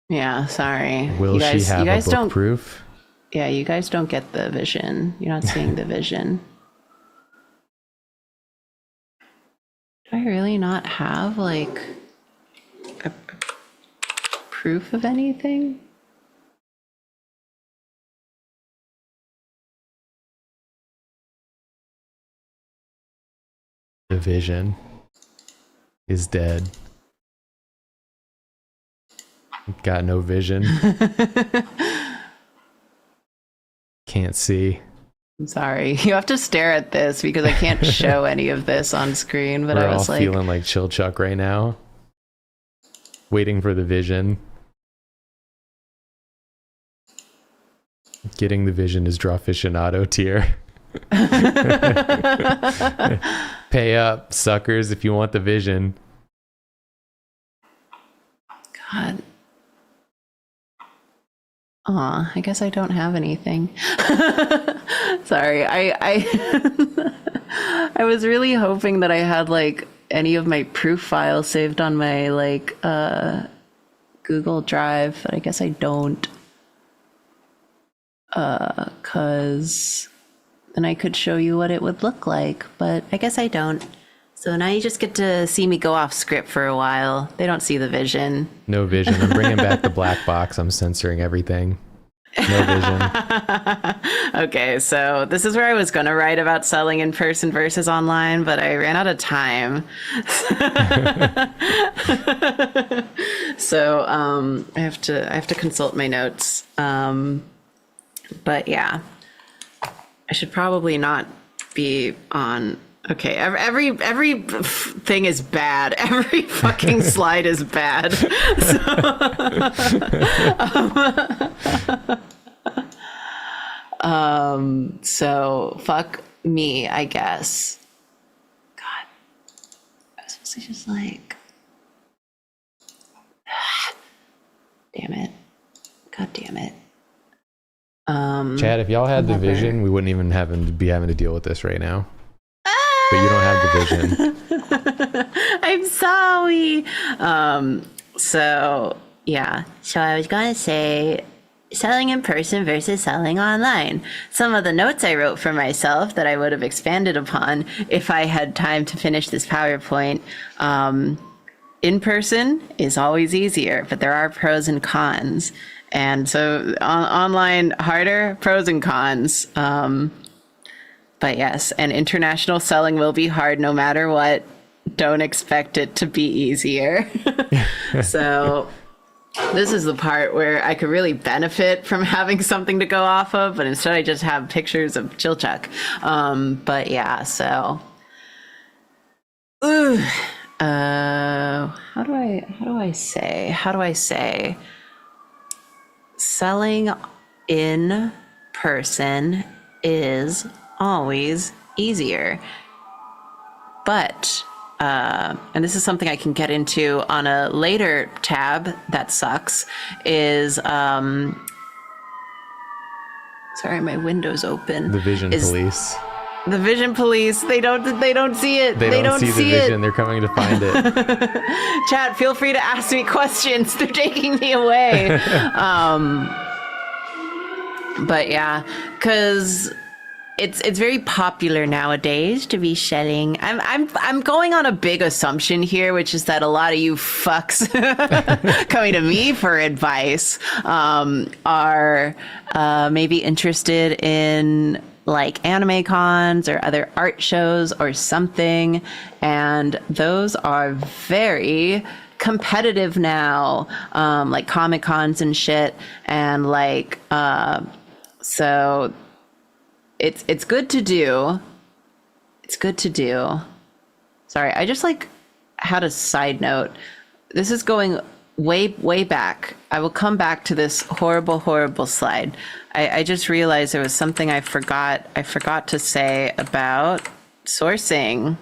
Yeah, sorry. Will she have a book proof? Yeah, you guys don't get the vision. You're not seeing the vision. Do I really not have like a proof of anything? The vision is dead. Got no vision. Can't see. I'm sorry. You have to stare at this because I can't show any of this on screen. But We're I was all like, feeling like Chill Chuck right now, waiting for the vision. Getting the vision is Drawficionado tier. Pay up, suckers, if you want the vision. God. Aw, I guess I don't have anything. Sorry, I I was really hoping that I had like any of my proof files saved on my like Google Drive, but I guess I don't. 'Cause then I could show you what it would look like, but I guess I don't. So now you just get to see me go off script for a while. They don't see the vision. No vision. I'm bringing back the black box. I'm censoring everything. No vision. Okay, so this is where I was going to write about selling in person versus online, but I ran out of time. So I have to consult my notes. But yeah, I should probably not be on. Okay, every thing is bad. Every fucking slide is bad. So fuck me, I guess. God, I was supposed to just like, damn it. God damn it. Chad, if y'all had the vision, we wouldn't even be having to deal with this right now. But you don't have the vision. I'm sorry. So yeah. So I was gonna say selling in person versus selling online. Some of the notes I wrote for myself that I would have expanded upon if I had time to finish this PowerPoint. In person is always easier, but there are pros and cons. And so online harder, pros and cons. But yes, and international selling will be hard no matter what. Don't expect it to be easier. So this is the part where I could really benefit from having something to go off of, but instead I just have pictures of Chilchuck. But yeah, so how do I say selling in person is always easier. But and this is something I can get into on a later tab that sucks, is sorry, my window's open. The vision police. The vision police, they don't see it. They don't see the vision. They're coming to find it. Chat, feel free to ask me questions. They're taking me away. But yeah, because it's very popular nowadays to be selling. I'm going on a big assumption here, which is that a lot of you fucks coming to me for advice are maybe interested in like anime cons or other art shows or something, and those are very competitive now, like Comic Cons and shit, and like so it's good to do. It's good to do. Sorry, I just like had a side note. This is going way back. I will come back to this horrible slide. I just realized there was something I forgot to say about sourcing.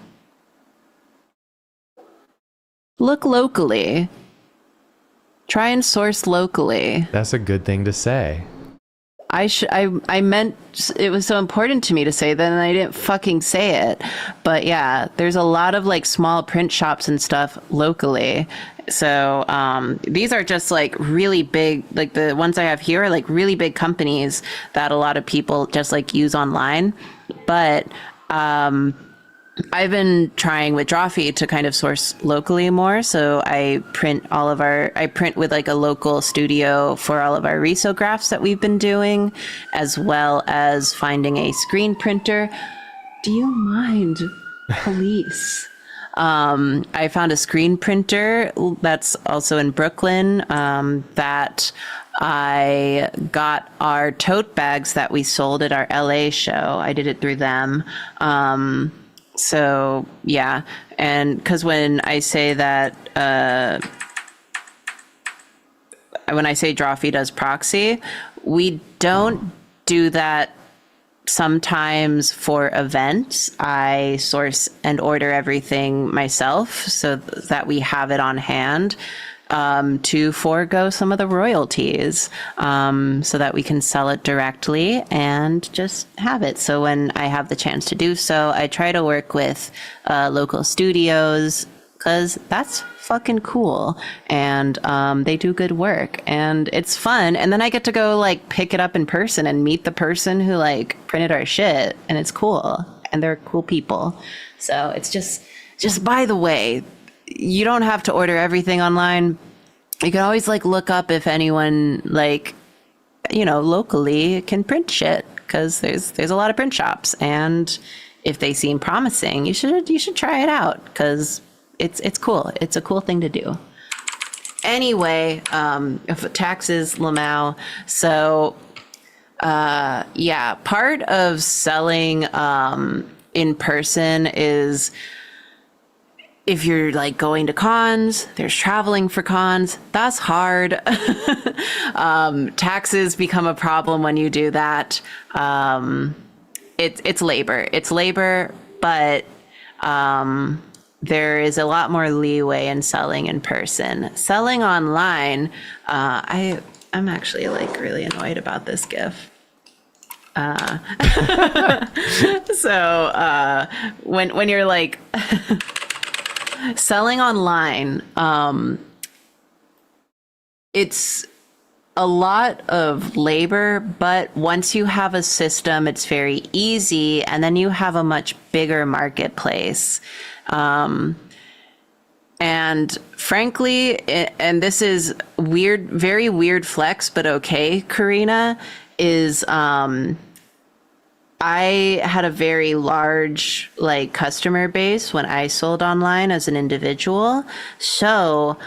Look locally. Try and source locally. That's a good thing to say. I meant it was so important to me to say that, and I didn't fucking say it. But yeah, there's a lot of like small print shops and stuff locally. So these are just like really big, like the ones I have here are like really big companies that a lot of people just like use online. But I've been trying with Drawfee to kind of source locally more. So I print with like a local studio for all of our risographs that we've been doing, as well as finding a screen printer. Do you mind, police? I found a screen printer that's also in Brooklyn, that I got our tote bags that we sold at our LA show. I did it through them. So yeah, and because when I say that, when I say Drawfee does proxy, we don't do that sometimes for events. I source and order everything myself so that we have it on hand, to forego some of the royalties, so that we can sell it directly and just have it. So when I have the chance to do so, I try to work with local studios, because that's fucking cool, and they do good work and it's fun, and then I get to go like pick it up in person and meet the person who like printed our shit, and it's cool, and they're cool people. So it's just by the way, you don't have to order everything online. You can always like look up if anyone like locally can print shit, because there's a lot of print shops, and if they seem promising, you should try it out, because it's cool. It's a cool thing to do. Anyway, taxes, Lamau. So, part of selling in person is, if you're like going to cons, there's traveling for cons. That's hard. Taxes become a problem when you do that. It's labor. It's labor, but there is a lot more leeway in selling in person. Selling online, I'm actually like really annoyed about this GIF. So when you're like selling online, it's a lot of labor, but once you have a system, it's very easy, and then you have a much bigger marketplace. And frankly, and this is weird, very weird flex, but okay, Karina, is I had a very large like customer base when I sold online as an individual. So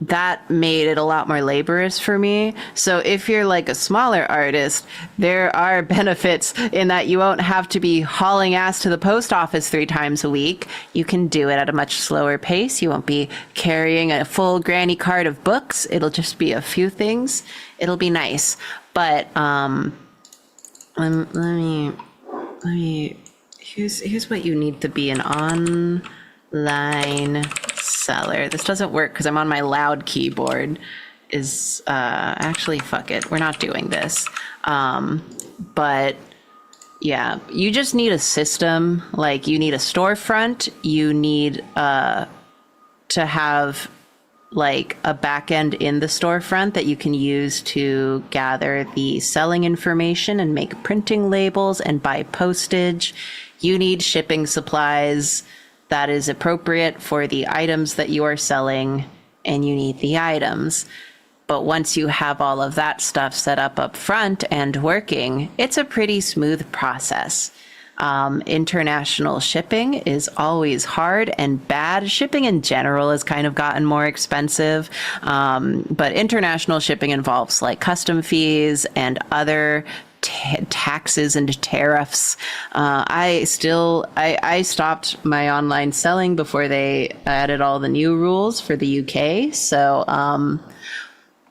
that made it a lot more laborious for me. So if you're like a smaller artist, there are benefits in that you won't have to be hauling ass to the post office 3 times a week. You can do it at a much slower pace. You won't be carrying a full granny cart of books. It'll just be a few things. It'll be nice. But let me here's what you need to be an online seller. This doesn't work because I'm on my loud keyboard. Actually, fuck it, we're not doing this. But yeah, you just need a system. Like, you need a storefront, you need to have like a back end in the storefront that you can use to gather the selling information and make printing labels and buy postage. You need shipping supplies that is appropriate for the items that you are selling, and you need the items. But once you have all of that stuff set up front and working, it's a pretty smooth process. International shipping is always hard and bad. Shipping in general has kind of gotten more expensive, but international shipping involves like custom fees and other taxes and tariffs. I stopped my online selling before they added all the new rules for the UK. So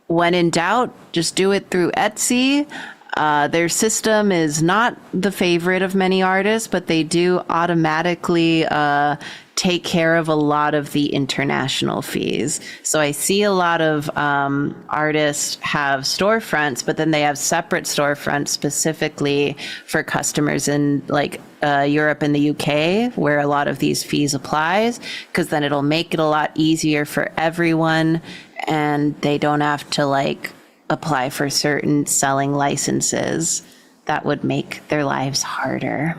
when in doubt, just do it through Etsy. Their system is not the favorite of many artists, but they do automatically take care of a lot of the international fees. So I see a lot of artists have storefronts, but then they have separate storefronts specifically for customers in like Europe and the UK, where a lot of these fees applies, because then it'll make it a lot easier for everyone, and they don't have to like apply for certain selling licenses that would make their lives harder.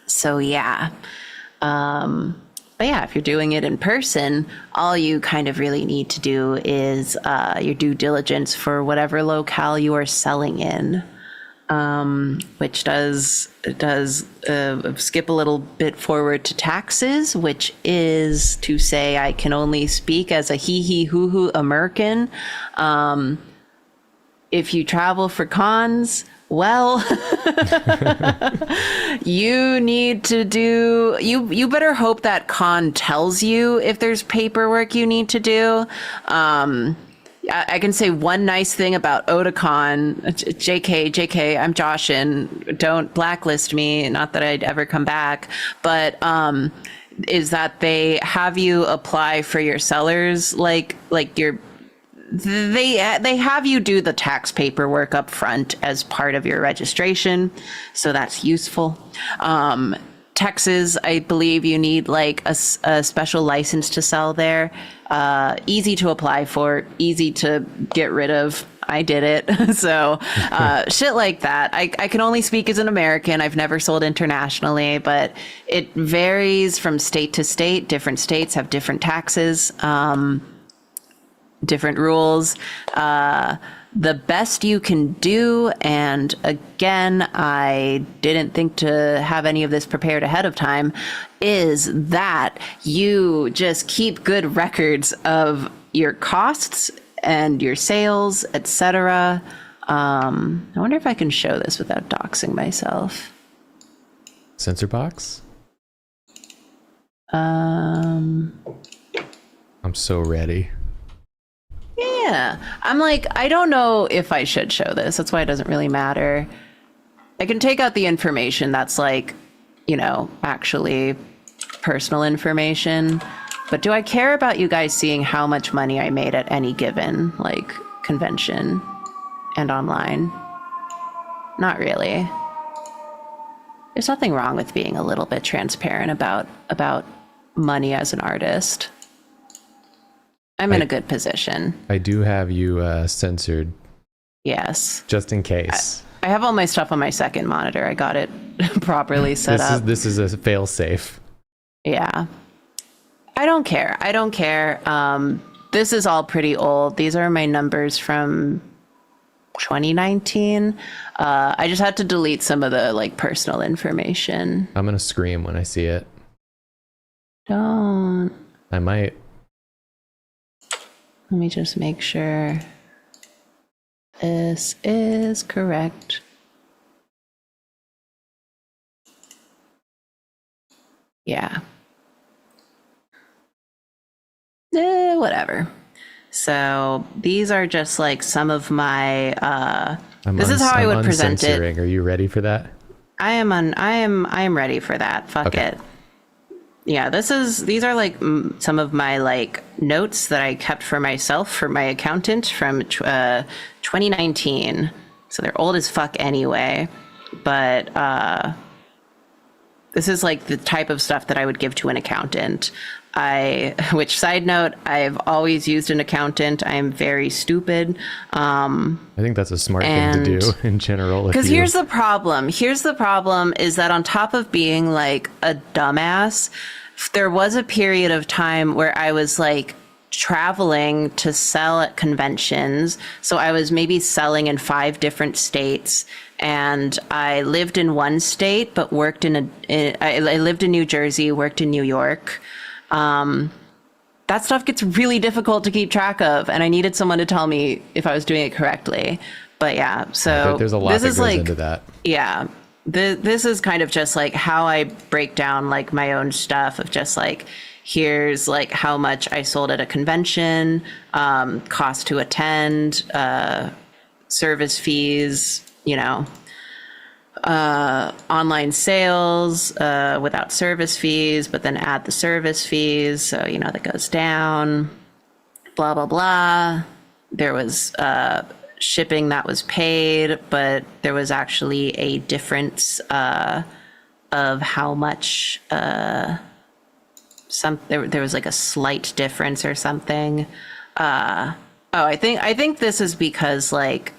So yeah. But yeah, if you're doing it in person, all you kind of really need to do is your due diligence for whatever locale you are selling in, which does skip a little bit forward to taxes, which is to say I can only speak as a hee-hee-hoo-hoo American. If you travel for cons, well, you need to do, you better hope that con tells you if there's paperwork you need to do. I can say one nice thing about Otakon, JK, I'm Joshin, don't blacklist me, not that I'd ever come back, but is that they have you apply for your sellers, like your, they have you do the tax paperwork up front as part of your registration, so that's useful. Texas, I believe you need like a special license to sell there. Easy to apply for, easy to get rid of. I did it. So shit like that. I can only speak as an American. I've never sold internationally, but it varies from state to state. Different states have different taxes. different rules. The best you can do, and again, I didn't think to have any of this prepared ahead of time, is that you just keep good records of your costs and your sales, etc. I wonder if I can show this without doxing myself. Censor box? Um, I'm so ready. Yeah, I'm like, I don't know if I should show this. That's why it doesn't really matter. I can take out the information that's like, you know, actually personal information. But do I care about you guys seeing how much money I made at any given, like, convention and online? Not really. There's nothing wrong with being a little bit transparent about money as an artist. I'm in a good position. I do have you censored. Yes. Just in case. I have all my stuff on my second monitor. I got it properly set up. This is a fail safe. Yeah. I don't care. This is all pretty old. These are my numbers from 2019. I just had to delete some of the like personal information. I'm gonna scream when I see it. Don't. I might. Let me just make sure this is correct. Yeah. Whatever. So these are just like some of my this is how I would present it. Are you ready for that? I am ready for that. Fuck Okay. it. Yeah, these are like some of my like notes that I kept for myself for my accountant from 2019. So they're old as fuck anyway, but this is like the type of stuff that I would give to an accountant. Which side note, I've always used an accountant. I am very stupid. I think that's a smart thing to do in general. Because here's the problem. Here's the problem is that on top of being like a dumbass, there was a period of time where I was like traveling to sell at conventions. So I was maybe selling in 5 different states, and I lived in one state, but worked I lived in New Jersey, worked in New York. That stuff gets really difficult to keep track of, and I needed someone to tell me if I was doing it correctly. But yeah, so there's a lot that goes into that. Yeah, this is kind of just like how I break down like my own stuff of just like, here's like how much I sold at a convention, cost to attend, service fees, you know, online sales without service fees, but then add the service fees. So, you know, that goes down, blah, blah, blah. There was shipping that was paid, but there was actually a difference of how much there was like a slight difference or something. I think this is because like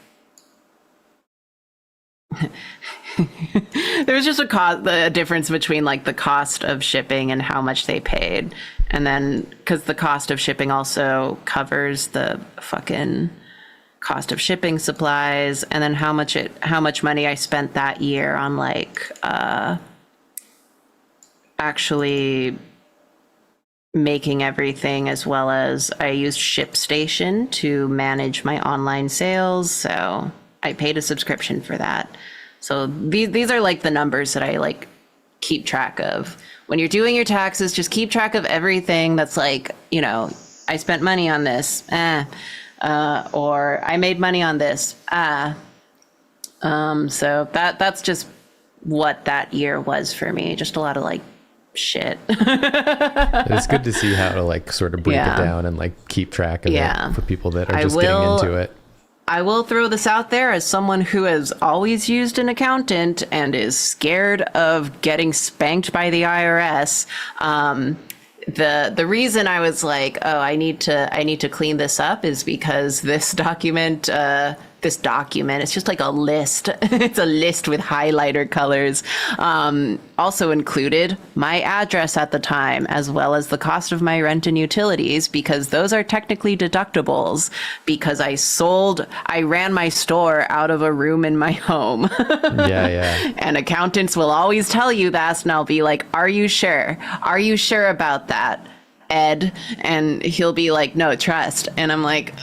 there was just a difference between like the cost of shipping and how much they paid, and then because the cost of shipping also covers the fucking cost of shipping supplies, and then how much money I spent that year on like actually making everything, as well as I used ShipStation to manage my online sales, so I paid a subscription for that. So these are like the numbers that I like keep track of. When you're doing your taxes, just keep track of everything that's like, you know, I spent money on this, or I made money on this. So that's just what that year was for me. Just a lot of like shit. It's good to see how to like sort of break it down and like keep track of it for people that are just getting into it. I will throw this out there as someone who has always used an accountant and is scared of getting spanked by the IRS. The reason I was like, oh, I need to clean this up is because this document this document. It's just like a list. It's a list with highlighter colors. Also included my address at the time, as well as the cost of my rent and utilities, because those are technically deductibles, because I ran my store out of a room in my home. Yeah. And accountants will always tell you that, and I'll be like, are you sure? Are you sure about that, Ed? And he'll be like, no, trust. And I'm like,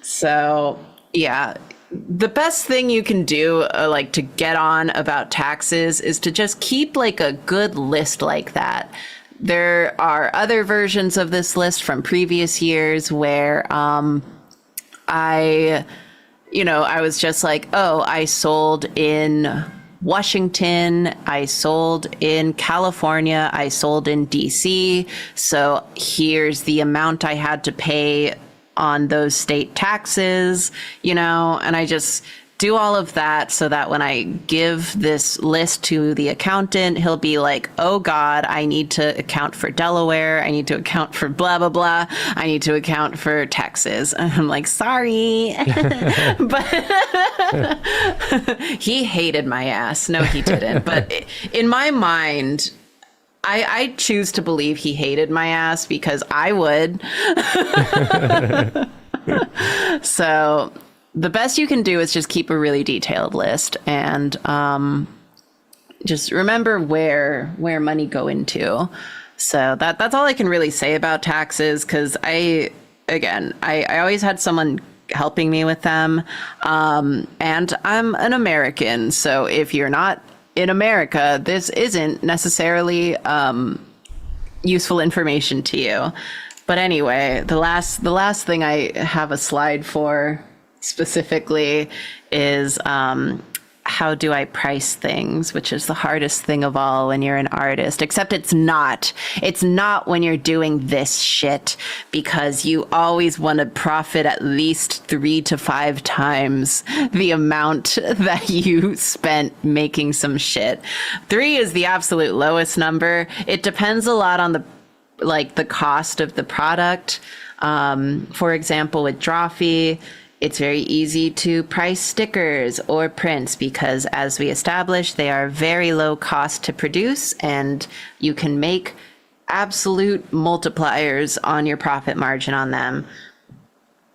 so yeah, the best thing you can do, like, to get on about taxes is to just keep like a good list like that. There are other versions of this list from previous years where I was just like, oh, I sold in Washington, I sold in California, I sold in DC. So here's the amount I had to pay on those state taxes, and I just do all of that so that when I give this list to the accountant, he'll be like, oh God, I need to account for Delaware. I need to account for blah, blah, blah. I need to account for Texas. And I'm like, sorry. But he hated my ass. No, he didn't. But in my mind, I choose to believe he hated my ass because I would. So the best you can do is just keep a really detailed list and just remember where money go into. So that's all I can really say about taxes, because I always had someone helping me with them. And I'm an American. So if you're not in America, this isn't necessarily useful information to you. But anyway, the last thing I have a slide for specifically is how do I price things, which is the hardest thing of all when you're an artist, except it's not when you're doing this shit, because you always want to profit at least 3 to 5 times the amount that you spent making some shit. 3 is the absolute lowest number. It depends a lot on the cost of the product. For example, with Drawfee, it's very easy to price stickers or prints because, as we established, they are very low cost to produce, and you can make absolute multipliers on your profit margin on them.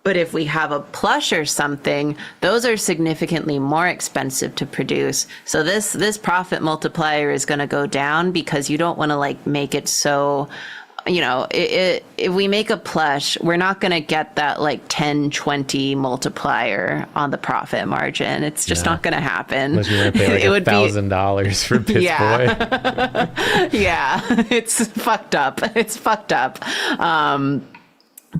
But if we have a plush or something, those are significantly more expensive to produce. So this profit multiplier is going to go down because you don't want to make it so, if we make a plush, we're not going to get that 10, 20 multiplier on the profit margin. It's just not going to happen. Unless you want to pay $1,000 for Piss Boy. Yeah, it's fucked up. It's fucked up.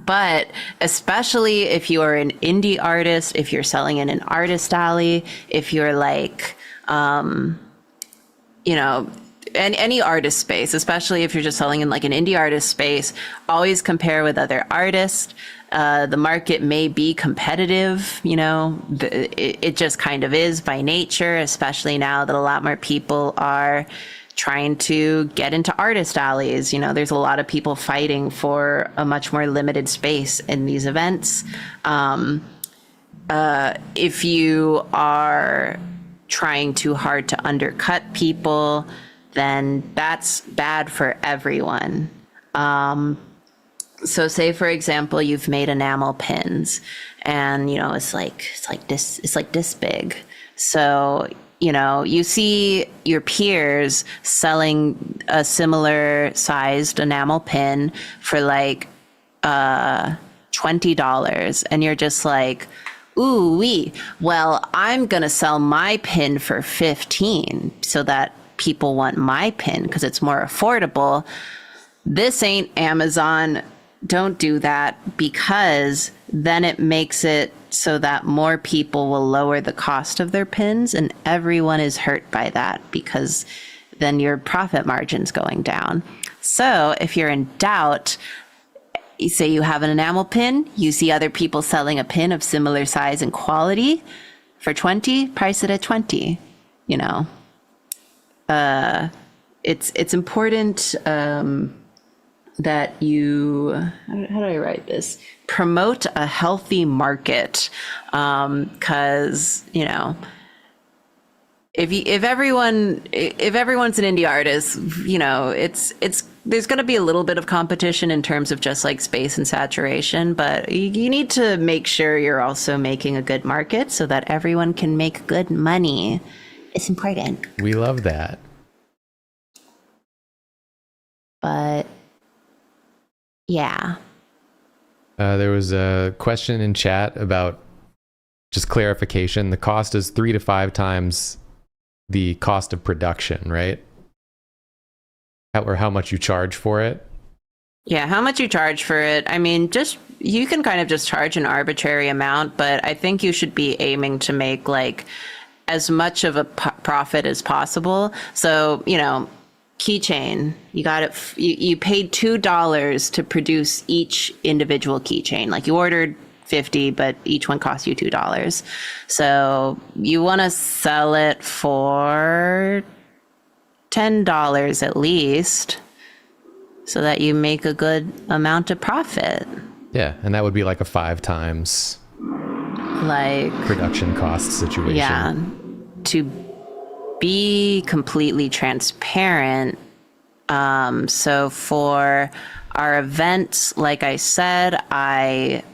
But especially if you are an indie artist, if you're selling in an artist alley, if you're any artist space, especially if you're just selling in an indie artist space, always compare with other artists. The market may be competitive, it just kind of is by nature, especially now that a lot more people are trying to get into artist alleys. There's a lot of people fighting for a much more limited space in these events. If you are trying too hard to undercut people, then that's bad for everyone. So say, for example, you've made enamel pins and, it's like this big. So, you see your peers selling a similar sized enamel pin for $20, and you're just like, ooh wee, well, I'm going to sell my pin for 15 so that people want my pin because it's more affordable. This ain't Amazon. Don't do that, because then it makes it so that more people will lower the cost of their pins, and everyone is hurt by that because then your profit margin's going down. So if you're in doubt, you say you have an enamel pin, you see other people selling a pin of similar size and quality for 20, price it at 20, it's important that you, how do I write this? Promote a healthy market. Cause you know, if everyone's an indie artist, you know, it's there's going to be a little bit of competition in terms of just like space and saturation, but you need to make sure you're also making a good market so that everyone can make good money. It's important. We love that. But yeah. There was a question in chat about just clarification. The cost is 3 to 5 times the cost of production, right? Or how much you charge for it. Yeah, how much you charge for it. I mean, just you can kind of just charge an arbitrary amount, but I think you should be aiming to make like as much of a profit as possible. So, you know, keychain, you got it. You paid $2 to produce each individual keychain. Like you ordered 50, but each one cost you $2. So you want to sell it for $10 at least, so that you make a good amount of profit. Yeah, and that would be like a 5 times like production cost situation. Yeah, to be completely transparent. So for our events, like I said, I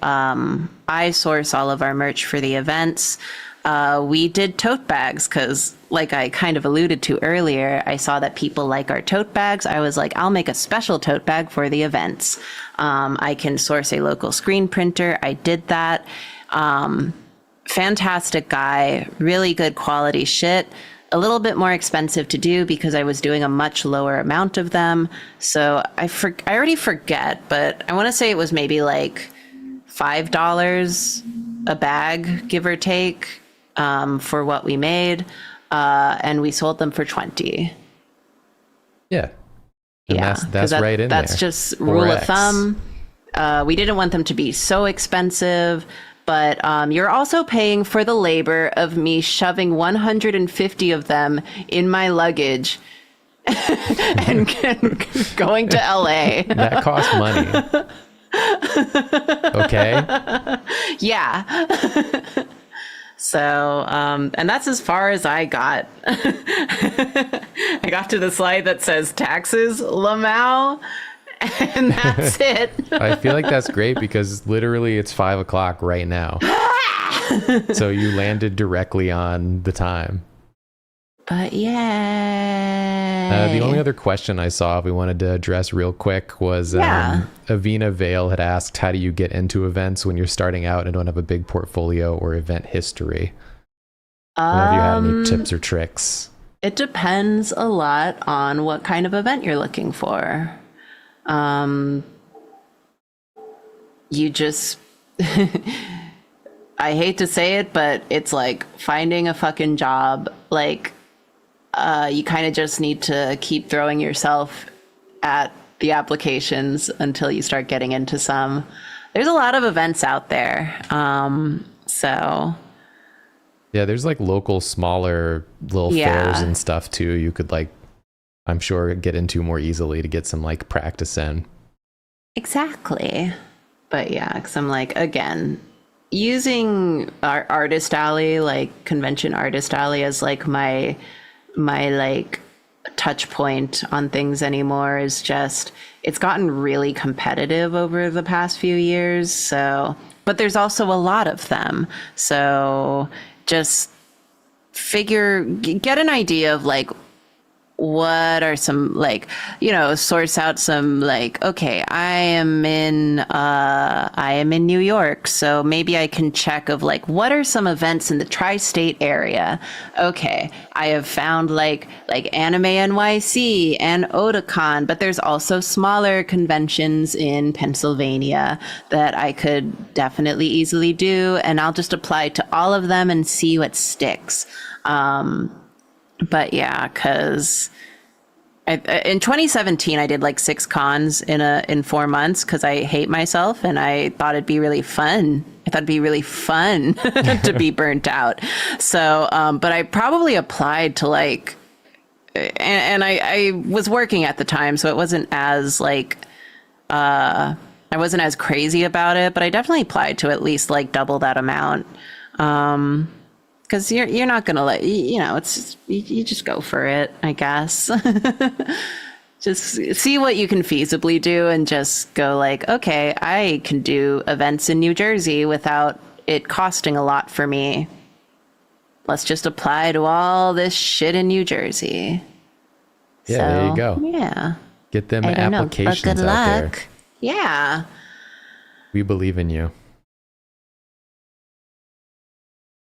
source all of our merch for the events. We did tote bags because, like I kind of alluded to earlier, I saw that people like our tote bags. I was like, I'll make a special tote bag for the events. I can source a local screen printer. I did that. Fantastic guy, really good quality shit. A little bit more expensive to do because I was doing a much lower amount of them. So I already forget, but I want to say it was maybe like $5 a bag, give or take, for what we made. And we sold them for 20. Yeah. And yeah, that's right in there. That's just rule of thumb. We didn't want them to be so expensive. But you're also paying for the labor of me shoving 150 of them in my luggage and going to LA. That costs money. Okay. Yeah. So, and that's as far as I got. I got to the slide that says taxes, Lamau. And that's it. I feel like that's great because literally it's 5 o'clock right now. So you landed directly on the time. But yeah. The only other question I saw we wanted to address real quick was Avina Vale had asked, how do you get into events when you're starting out and don't have a big portfolio or event history? Have you had any tips or tricks? It depends a lot on what kind of event you're looking for. You just, I hate to say it, but it's like finding a fucking job. Like, you kind of just need to keep throwing yourself at the applications until you start getting into some. There's a lot of events out there. So. Yeah, there's like local, smaller little fairs and stuff too. You could like, I'm sure, get into more easily to get some like practice in. Exactly. But yeah, because I'm like, again, using our Artist Alley, like Convention Artist Alley, as like my like touch point on things anymore is just, it's gotten really competitive over the past few years. So, but there's also a lot of them. So just get an idea of like, what are some, like, you know, source out some, like, okay, I am in New York, so maybe I can check of like, what are some events in the tri-state area? Okay, I have found like Anime NYC and Otakon, but there's also smaller conventions in Pennsylvania that I could definitely easily do, and I'll just apply to all of them and see what sticks. But yeah, because in 2017, I did like 6 cons in 4 months because I hate myself and I thought it'd be really fun. I thought it'd be really fun to be burnt out. So, but I probably applied to like, and I was working at the time, so it wasn't as like I wasn't as crazy about it, but I definitely applied to at least like double that amount. Because you're not gonna it's you just go for it, I guess. Just see what you can feasibly do and just go like, okay, I can do events in New Jersey without it costing a lot for me. Let's just apply to all this shit in New Jersey. Yeah, So, there you go. Yeah. Get them I don't know, but applications good out there. luck. Yeah. We believe in you.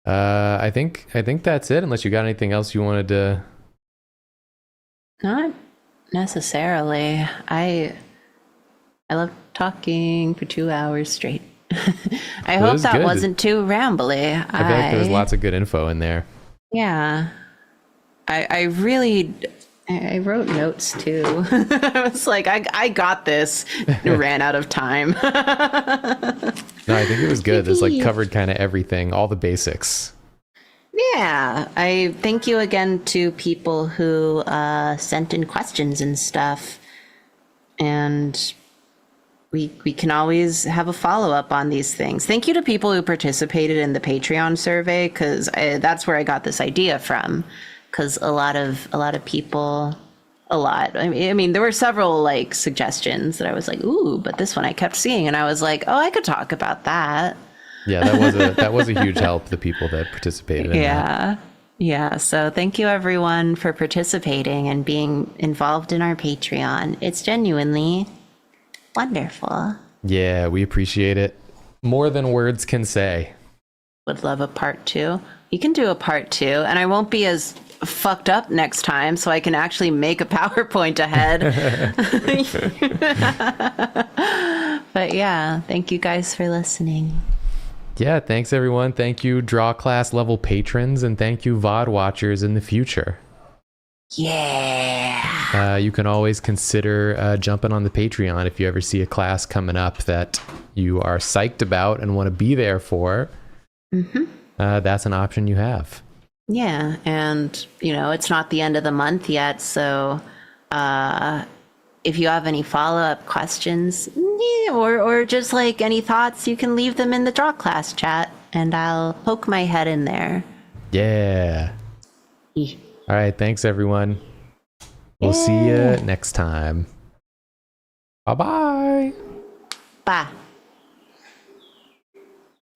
I think that's it, unless you got anything else you wanted to. Not necessarily. I love talking for 2 hours straight. I hope that wasn't too rambly. I feel like there was lots of good info in there. Yeah. I really wrote notes too. I was like, I got this. Ran out of time. No, I think it was good. This like covered kind of everything, all the basics. Yeah. I thank you again to people who sent in questions and stuff. And we can always have a follow-up on these things. Thank you to people who participated in the Patreon survey, because that's where I got this idea from. Because a lot of people, I mean, there were several like suggestions that I was like, ooh, but this one I kept seeing, and I was like, oh, I could talk about that. Yeah, that was a huge help. The people that participated in that. Yeah. So thank you everyone for participating and being involved in our Patreon. It's genuinely wonderful. Yeah, we appreciate it more than words can say. Would love a part 2. You can do a part 2, and I won't be as fucked up next time, so I can actually make a PowerPoint ahead. But yeah, thank you guys for listening. Yeah, thanks everyone. Thank you DrawClass level patrons, and thank you VOD watchers in the future. Yeah. You can always consider jumping on the Patreon if you ever see a class coming up that you are psyched about and want to be there for. Mm-hmm. That's an option you have. Yeah, and it's not the end of the month yet, so if you have any follow-up questions, or just like any thoughts, you can leave them in the DrawClass chat, and I'll poke my head in there. Yeah. All right, thanks everyone. We'll see you next time. Bye-bye. Bye.